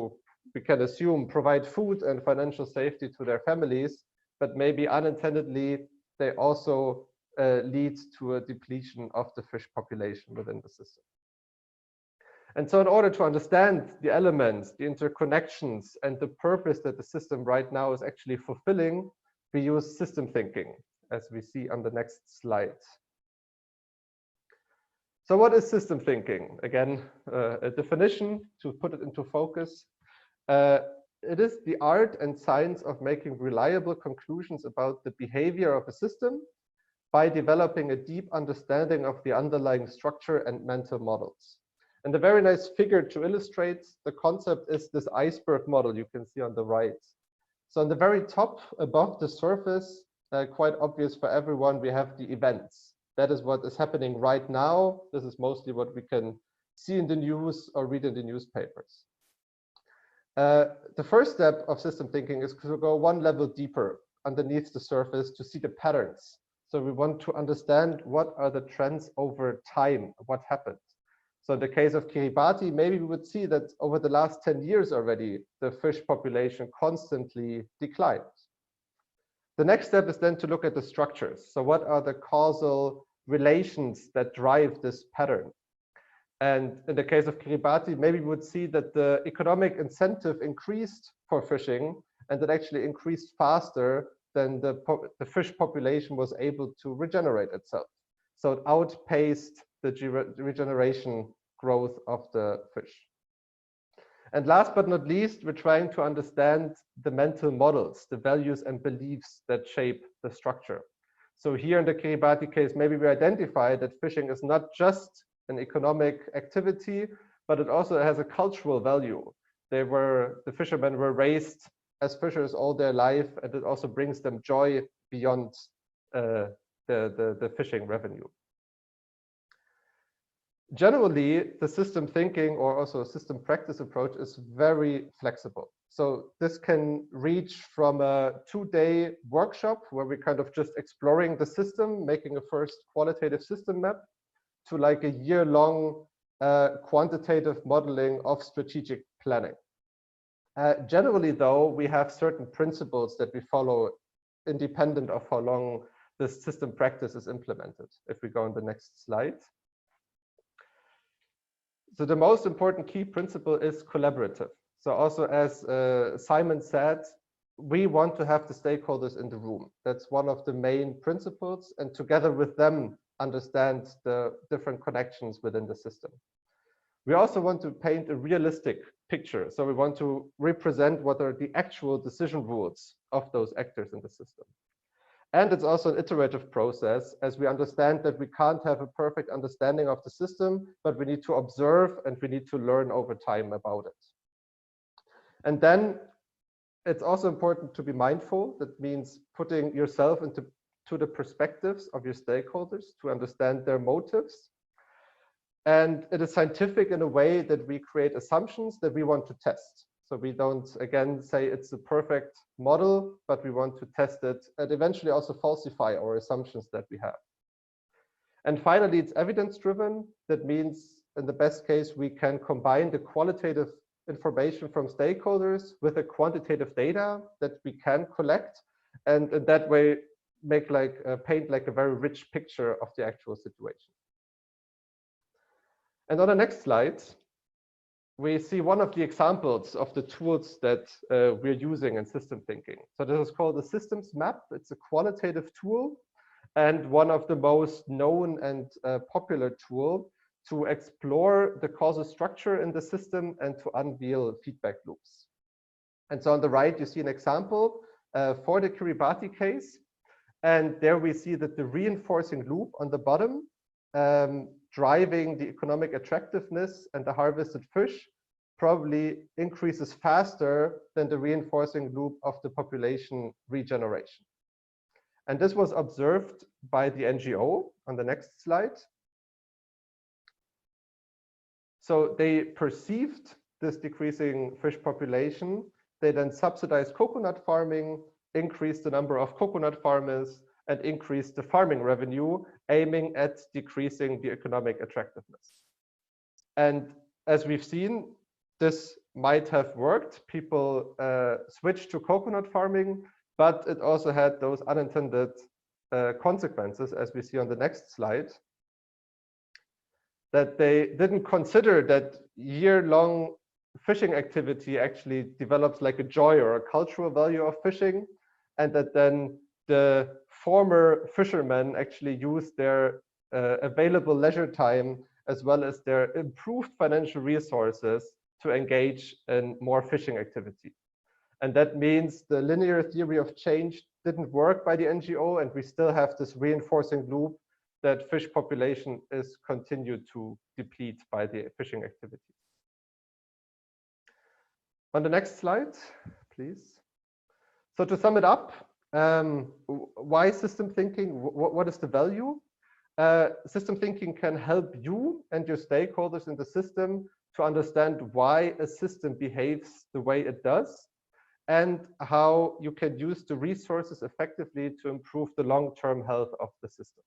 we can assume, provide food and financial safety to their families, but maybe unintendedly, they also lead to a depletion of the fish population within the system. And so in order to understand the elements, the interconnections, and the purpose that the system right now is actually fulfilling, we use system thinking, as we see on the next slide. So what is system thinking? Again, a definition to put it into focus. It is the art and science of making reliable conclusions about the behavior of a system by developing a deep understanding of the underlying structure and mental models. And a very nice figure to illustrate the concept is this iceberg model you can see on the right. So on the very top above the surface, quite obvious for everyone, we have the events. That is what is happening right now. This is mostly what we can see in the news or read in the newspapers. The first step of system thinking is to go one level deeper underneath the surface to see the patterns. So we want to understand what are the trends over time, what happened. So in the case of Kiribati, maybe we would see that over the last 10 years already, the fish population constantly declined. The next step is then to look at the structures. So what are the causal relations that drive this pattern? And in the case of Kiribati, maybe we would see that the economic incentive increased for fishing, and it actually increased faster than the fish population was able to regenerate itself. So it outpaced the regeneration growth of the fish. And last but not least, we're trying to understand the mental models, the values and beliefs that shape the structure. So here in the Kiribati case, maybe we identify that fishing is not just an economic activity, but it also has a cultural value. The fishermen were raised as fishers all their life, and it also brings them joy beyond the fishing revenue. Generally, the system thinking or also system practice approach is very flexible. So this can reach from a 2-day workshop where we're kind of just exploring the system, making a first qualitative system map, to like a year-long quantitative modeling of strategic planning. Generally, though, we have certain principles that we follow independent of how long the system practice is implemented. If we go on the next slide. So the most important key principle is collaborative. So also as Simon said, we want to have the stakeholders in the room. That's one of the main principles, and together with them understand the different connections within the system. We also want to paint a realistic picture. So we want to represent what are the actual decision rules of those actors in the system. And it's also an iterative process, as we understand that we can't have a perfect understanding of the system, but we need to observe and we need to learn over time about it. And then it's also important to be mindful. That means putting yourself into the perspectives of your stakeholders to understand their motives. And it is scientific in a way that we create assumptions that we want to test. So we don't, again, say it's a perfect model, but we want to test it and eventually also falsify our assumptions that we have. And finally, it's evidence-driven. That means, in the best case, we can combine the qualitative information from stakeholders with the quantitative data that we can collect, and in that way, make paint like a very rich picture of the actual situation. And on the next slide, we see one of the examples of the tools that we're using in system thinking. So this is called the systems map. It's a qualitative tool and one of the most known and popular tool to explore the causal structure in the system and to unveil feedback loops. And so on the right, you see an example for the Kiribati case. And there we see that the reinforcing loop on the bottom driving the economic attractiveness and the harvested fish probably increases faster than the reinforcing loop of the population regeneration. And this was observed by the NGO on the next slide. So they perceived this decreasing fish population. They then subsidized coconut farming. increase the number of coconut farmers, and increase the farming revenue, aiming at decreasing the economic attractiveness. And as we've seen, this might have worked. People switched to coconut farming, but it also had those unintended consequences, as we see on the next slide, that they didn't consider that year-long fishing activity actually develops like a joy or a cultural value of fishing, and that then the former fishermen actually use their available leisure time as well as their improved financial resources to engage in more fishing activity. And that means the linear theory of change didn't work by the NGO, and we still have this reinforcing loop that fish population is continued to deplete by the fishing activity. On the next slide, please. So to sum it up, why system thinking? What is the value? System thinking can help you and your stakeholders in the system to understand why a system behaves the way it does, and how you can use the resources effectively to improve the long-term health of the system.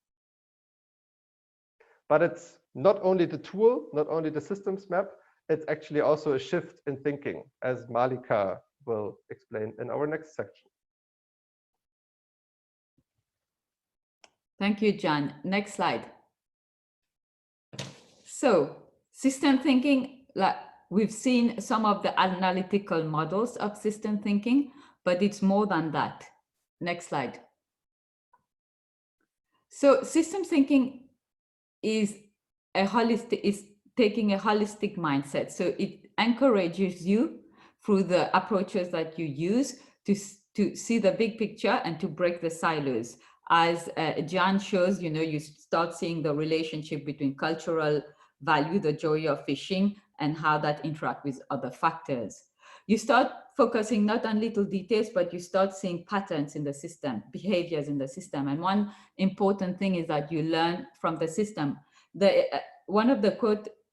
But it's not only the tool, not only the systems map, it's actually also a shift in thinking, as Malika will explain in our next section. Thank you, John. Next slide. So, system thinking, like we've seen some of the analytical models of system thinking, but it's more than that. Next slide. So, system thinking is taking a holistic mindset. So it encourages you through the approaches that you use to see the big picture and to break the silos. As John shows, you start seeing the relationship between cultural value, the joy of fishing, and how that interact with other factors. You start focusing not on little details, but you start seeing patterns in the system, behaviors in the system. And one important thing is that you learn from the system.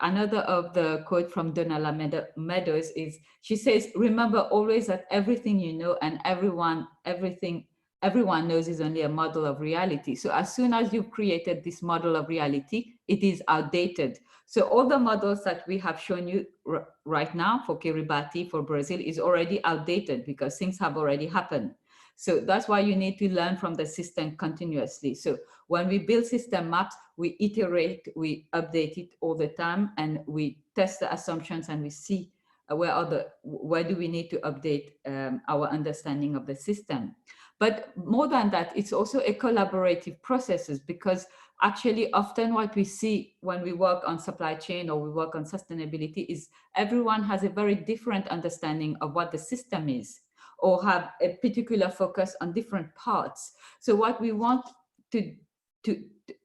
Another of the quote from Donella Meadows is, she says, remember always that everything you know and everyone knows is only a model of reality. So as soon as you've created this model of reality, it is outdated. So all the models that we have shown you right now for Kiribati, for Brazil, is already outdated because things have already happened. So that's why you need to learn from the system continuously. So when we build system maps, we iterate, we update it all the time, and we test the assumptions, and we see where do we need to update our understanding of the system. But more than that, it's also a collaborative process, because actually often what we see when we work on supply chain or we work on sustainability is everyone has a very different understanding of what the system is, or have a particular focus on different parts. So what we want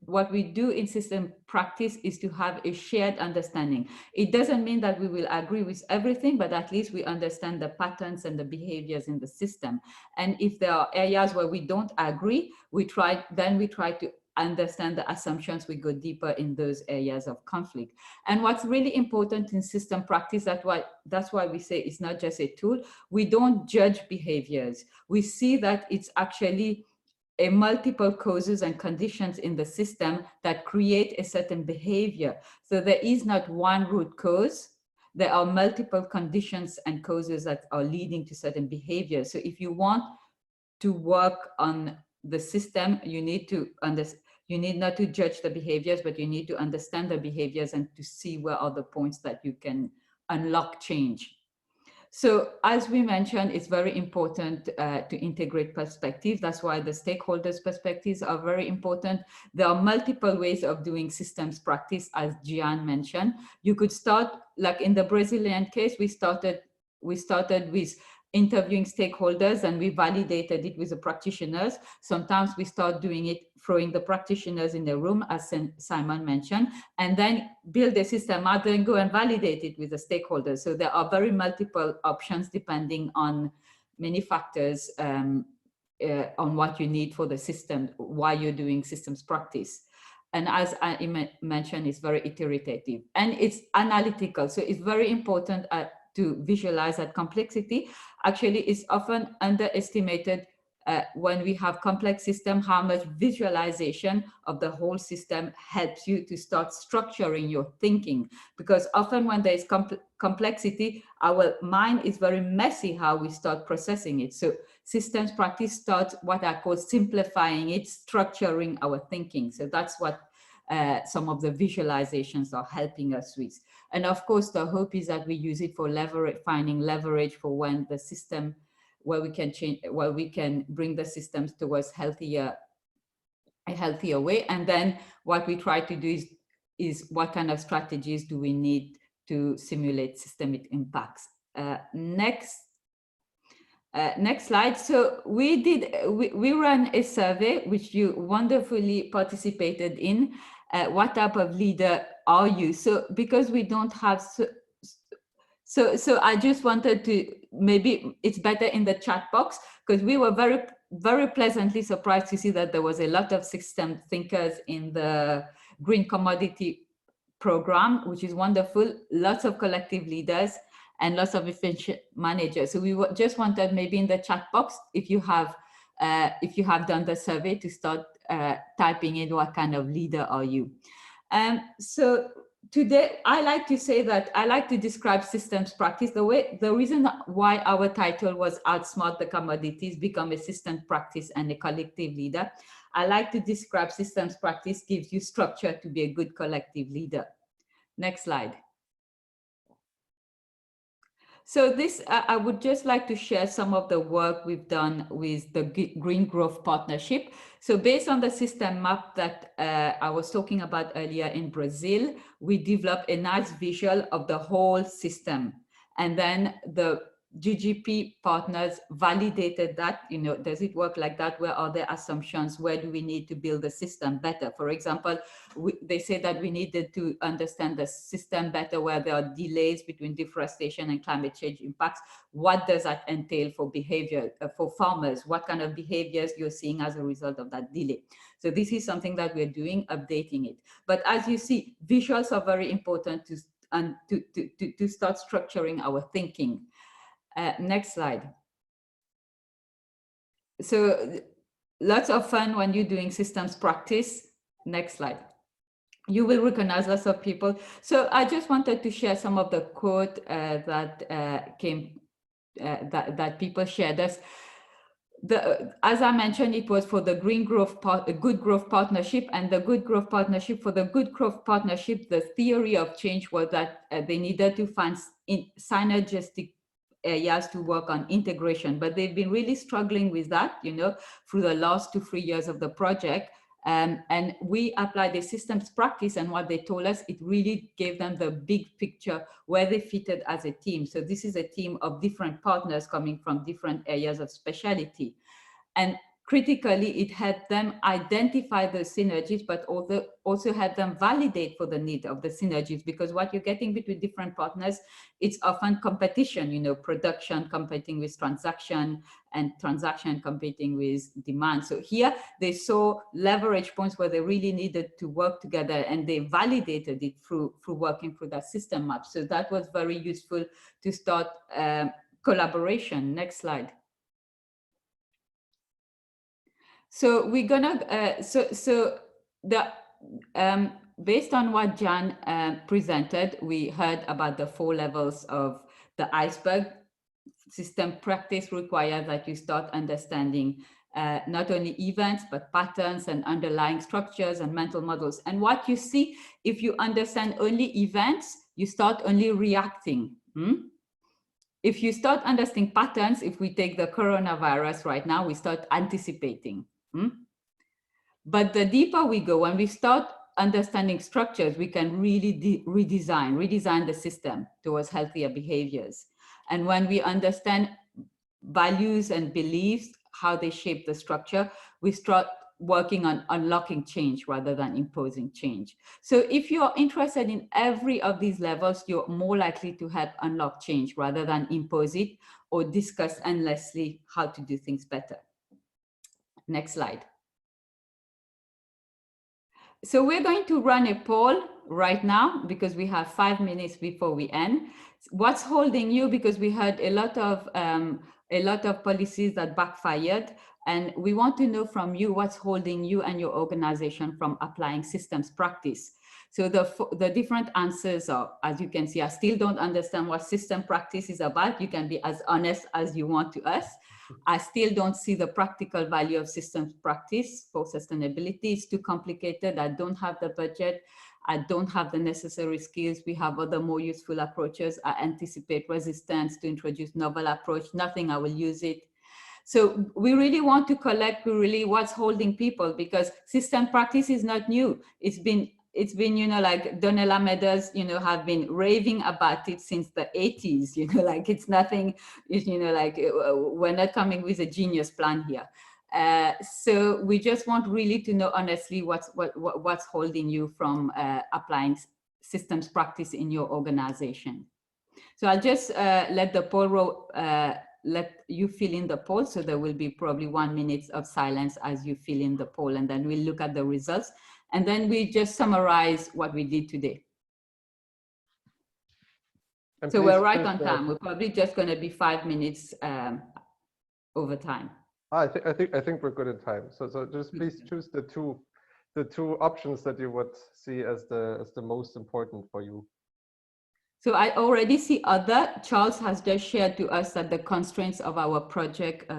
what we do in system practice is to have a shared understanding. It doesn't mean that we will agree with everything, but at least we understand the patterns and the behaviors in the system. And if there are areas where we don't agree, we try to understand the assumptions, we go deeper in those areas of conflict. And what's really important in system practice, that's why we say it's not just a tool. We don't judge behaviors. We see that it's actually a multiple causes and conditions in the system that create a certain behavior. So there is not one root cause. There are multiple conditions and causes that are leading to certain behaviors. So if you want to work on the system, you need not to judge the behaviors, but you need to understand the behaviors and to see where are the points that you can unlock change. So as we mentioned, it's very important to integrate perspectives. That's why the stakeholders' perspectives are very important. There are multiple ways of doing systems practice, as Gian mentioned. You could start, like in the Brazilian case, we started with interviewing stakeholders, and we validated it with the practitioners. Sometimes we start doing it, throwing the practitioners in the room, as Simon mentioned, and then build a system out there and go and validate it with the stakeholders. So there are very multiple options depending on many factors on what you need for the system, why you're doing systems practice. And as I mentioned, it's very iterative and it's analytical. So it's very important to visualize that complexity. Actually, it's often underestimated when we have complex system, how much visualization of the whole system helps you to start structuring your thinking. Because often when there is complexity, our mind is very messy how we start processing it. So systems practice starts what I call simplifying it, structuring our thinking. So that's what some of the visualizations are helping us with. And of course, the hope is that we use it for leverage, finding leverage for when the system, where we can change, where we can bring the systems towards a healthier way. And then what we try to do is what kind of strategies do we need to simulate systemic impacts. Next slide. So we ran a survey which you wonderfully participated in. What type of leader are you? So because we don't have so I just wanted to, maybe it's better in the chat box, because we were very pleasantly surprised to see that there was a lot of system thinkers in the green commodity program, which is wonderful. Lots of collective leaders and lots of efficient managers. So we just wanted maybe in the chat box, if you have done the survey, to start typing in what kind of leader are you. So today, I like to say that I like to describe systems practice. The reason why our title was Outsmart the Commodities, Become a Systems Practice and a Collective Leader. I like to describe systems practice gives you structure to be a good collective leader. Next slide. So this, I would just like to share some of the work we've done with the Green Growth Partnership. So based on the system map that I was talking about earlier in Brazil, we developed a nice visual of the whole system. And then the GGP partners validated that, you know, does it work like that? Where are the assumptions? Where do we need to build the system better? For example, they say that we needed to understand the system better, where there are delays between deforestation and climate change impacts. What does that entail for behavior, for farmers? What kind of behaviors you're seeing as a result of that delay? So this is something that we're doing, updating it. But as you see, visuals are very important to start structuring our thinking. Next slide. So lots of fun when you're doing systems practice. Next slide. You will recognize lots of people. So I just wanted to share some of the quote that people shared us. As I mentioned, it was for the Green Growth Good Growth Partnership, and the Good Growth Partnership. For the Good Growth Partnership, the theory of change was that they needed to find synergistic areas to work on integration, but they've been really struggling with that, you know, through the last 2 to 3 years of the project. And we applied the systems practice, and what they told us, it really gave them the big picture where they fitted as a team. So this is a team of different partners coming from different areas of specialty. And critically, it helped them identify the synergies, but also had them validate for the need of the synergies, because what you're getting between different partners, it's often competition, you know, production competing with transaction and transaction competing with demand. So here they saw leverage points where they really needed to work together, and they validated it through working through that system map. So that was very useful to start collaboration. Next slide. So we're gonna, based on what Jan presented, we heard about the 4 levels of the iceberg. System practice requires that you start understanding not only events, but patterns and underlying structures and mental models. And what you see, if you understand only events, you start only reacting. If you start understanding patterns, if we take the coronavirus right now, we start anticipating. But the deeper we go, when we start understanding structures, we can really redesign the system towards healthier behaviors. And when we understand values and beliefs, how they shape the structure, we start working on unlocking change rather than imposing change. So if you're interested in every of these levels, you're more likely to help unlock change rather than impose it or discuss endlessly how to do things better. Next slide. So we're going to run a poll right now because we have 5 minutes before we end. What's holding you? Because we heard a lot of a lot of policies that backfired. And we want to know from you what's holding you and your organization from applying systems practice. So the different answers are, as you can see, I still don't understand what system practice is about. You can be as honest as you want to us. I still don't see the practical value of systems practice for sustainability. It's too complicated. I don't have the budget. I don't have the necessary skills. We have other more useful approaches. I anticipate resistance to introduce novel approach. Nothing, I will use it. So we really want to collect really what's holding people, because system practice is not new. It's been, you know, like Donella Meadows, you know, have been raving about it since the 80s, you know, like it's nothing, you know, like we're not coming with a genius plan here. So we just want really to know honestly what's holding you from applying systems practice in your organization. So I'll just let the poll let you fill in the poll. So there will be probably 1 minute of silence as you fill in the poll, and then we'll look at the results. And then we just summarize what we did today. And so we're right on time. We're probably just going to be 5 minutes over time. I think we're good in time. So just please choose the two options that you would see as the most important for you. So I already see other. Charles has just shared to us that the constraints of our project.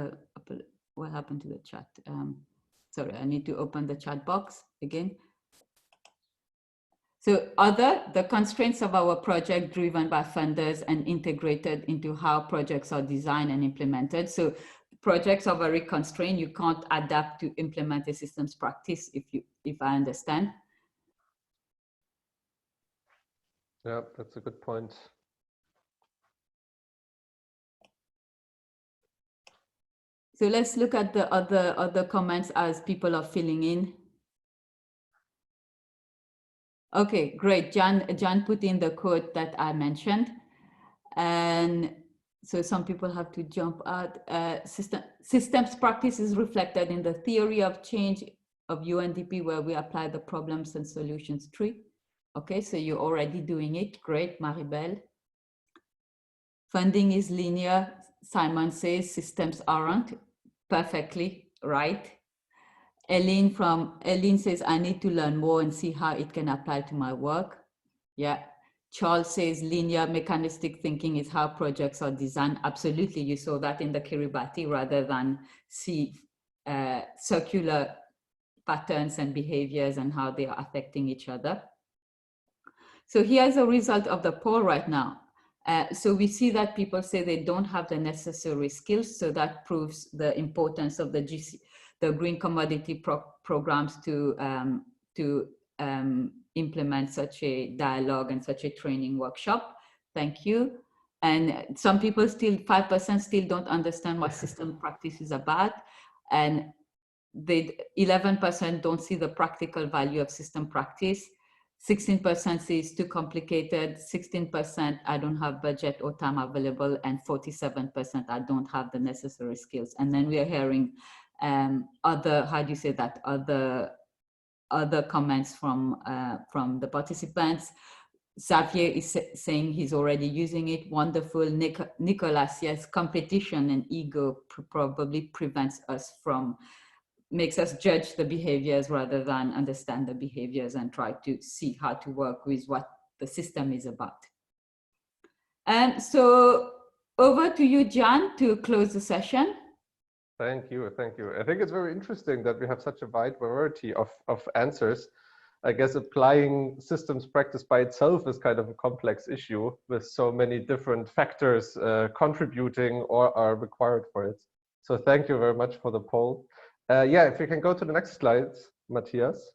What happened to the chat? Sorry, I need to open the chat box again. So the constraints of our project driven by funders and integrated into how projects are designed and implemented. So projects are very constrained. You can't adapt to implement a systems practice, if I understand. Yeah, that's a good point. So let's look at the other comments as people are filling in. Okay, great. John put in the quote that I mentioned. And so some people have to jump out. Systems practice is reflected in the theory of change of UNDP, where we apply the problems and solutions tree. Okay, so you're already doing it. Great, Maribel. Funding is linear. Simon says systems aren't. Perfectly right. Eileen says, I need to learn more and see how it can apply to my work. Yeah. Charles says linear mechanistic thinking is how projects are designed. Absolutely. You saw that in the Kiribati rather than see circular patterns and behaviors and how they are affecting each other. So here's a result of the poll right now. So we see that people say they don't have the necessary skills. So that proves the importance of the green commodity programs to implement such a dialogue and such a training workshop. Thank you. And some people still, 5% still don't understand what system practice is about. And 11% don't see the practical value of system practice. 16% say it's too complicated, 16% I don't have budget or time available, and 47% I don't have the necessary skills. And then we are hearing other, how do you say that, other comments from the participants. Xavier is saying he's already using it. Wonderful. Nicolas, yes, competition and ego probably prevents us from, makes us judge the behaviors rather than understand the behaviors and try to see how to work with what the system is about. And so over to you, John, to close the session. Thank you. Thank you. I think it's very interesting that we have such a wide variety of answers. I guess applying systems practice by itself is kind of a complex issue with so many different factors contributing or are required for it. So thank you very much for the poll. Yeah, if you can go to the next slide, Matthias.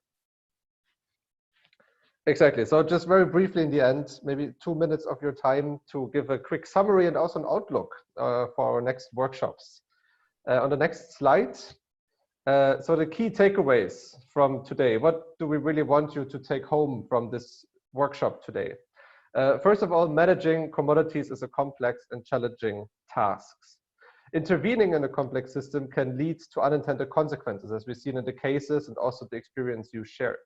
Exactly. So just very briefly in the end, maybe 2 minutes of your time to give a quick summary and also an outlook for our next workshops. On the next slide, so the key takeaways from today, what do we really want you to take home from this workshop today? First of all, managing commodities is a complex and challenging task. Intervening in a complex system can lead to unintended consequences, as we've seen in the cases and also the experience you shared.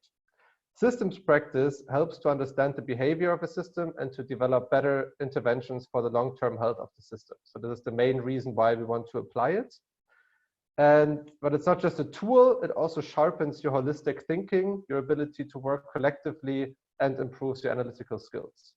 Systems practice helps to understand the behavior of a system and to develop better interventions for the long-term health of the system. So this is the main reason why we want to apply it. But it's not just a tool, it also sharpens your holistic thinking, your ability to work collectively, and improves your analytical skills.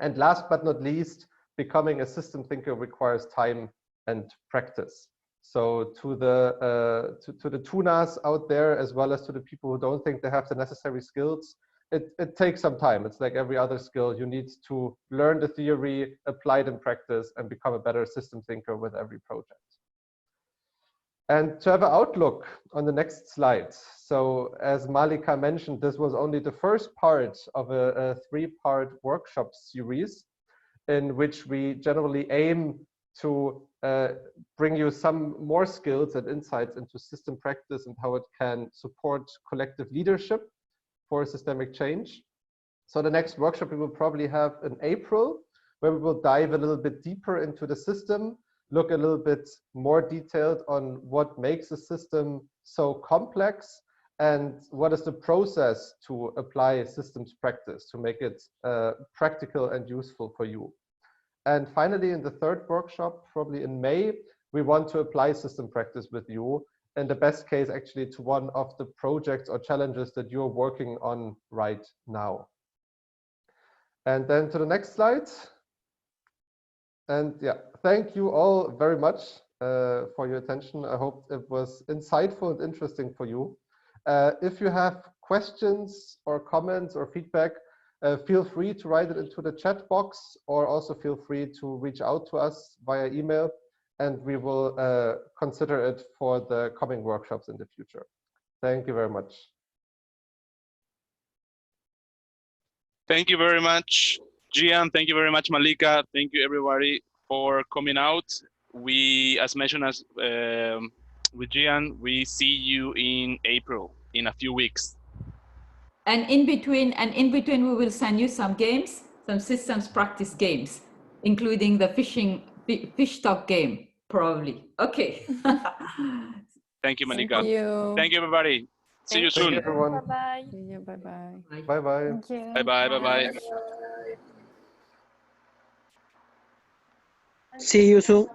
And last but not least, becoming a system thinker requires time and practice. So to the tunas out there, as well as to the people who don't think they have the necessary skills, it takes some time. It's like every other skill. You need to learn the theory, apply it in practice, and become a better system thinker with every project. And to have an outlook on the next slide. So as Malika mentioned, this was only the first part of a three-part workshop series in which we generally aim to bring you some more skills and insights into system practice and how it can support collective leadership for systemic change. So the next workshop we will probably have in April, where we will dive a little bit deeper into the system, look a little bit more detailed on what makes a system so complex and what is the process to apply systems practice to make it practical and useful for you. And finally, in the third workshop, probably in May, we want to apply system practice with you, in the best case actually to one of the projects or challenges that you're working on right now. And then to the next slide. And yeah, thank you all very much for your attention. I hope it was insightful and interesting for you. If you have questions or comments or feedback, feel free to write it into the chat box, or also feel free to reach out to us via email, and we will consider it for the coming workshops in the future. Thank you very much. Thank you very much, Gian. Thank you very much, Malika. Thank you, everybody, for coming out. We, as mentioned with Gian, we see you in April, in a few weeks. And in between, we will send you some games, some systems practice games, including the fish talk game, probably. Okay. Thank you, Malika. Thank you. Thank you, everybody. See you soon. Thank you, everyone. Bye-bye. See you. Bye-bye. Bye-bye. Thank you. Bye-bye. Bye-bye. See you soon.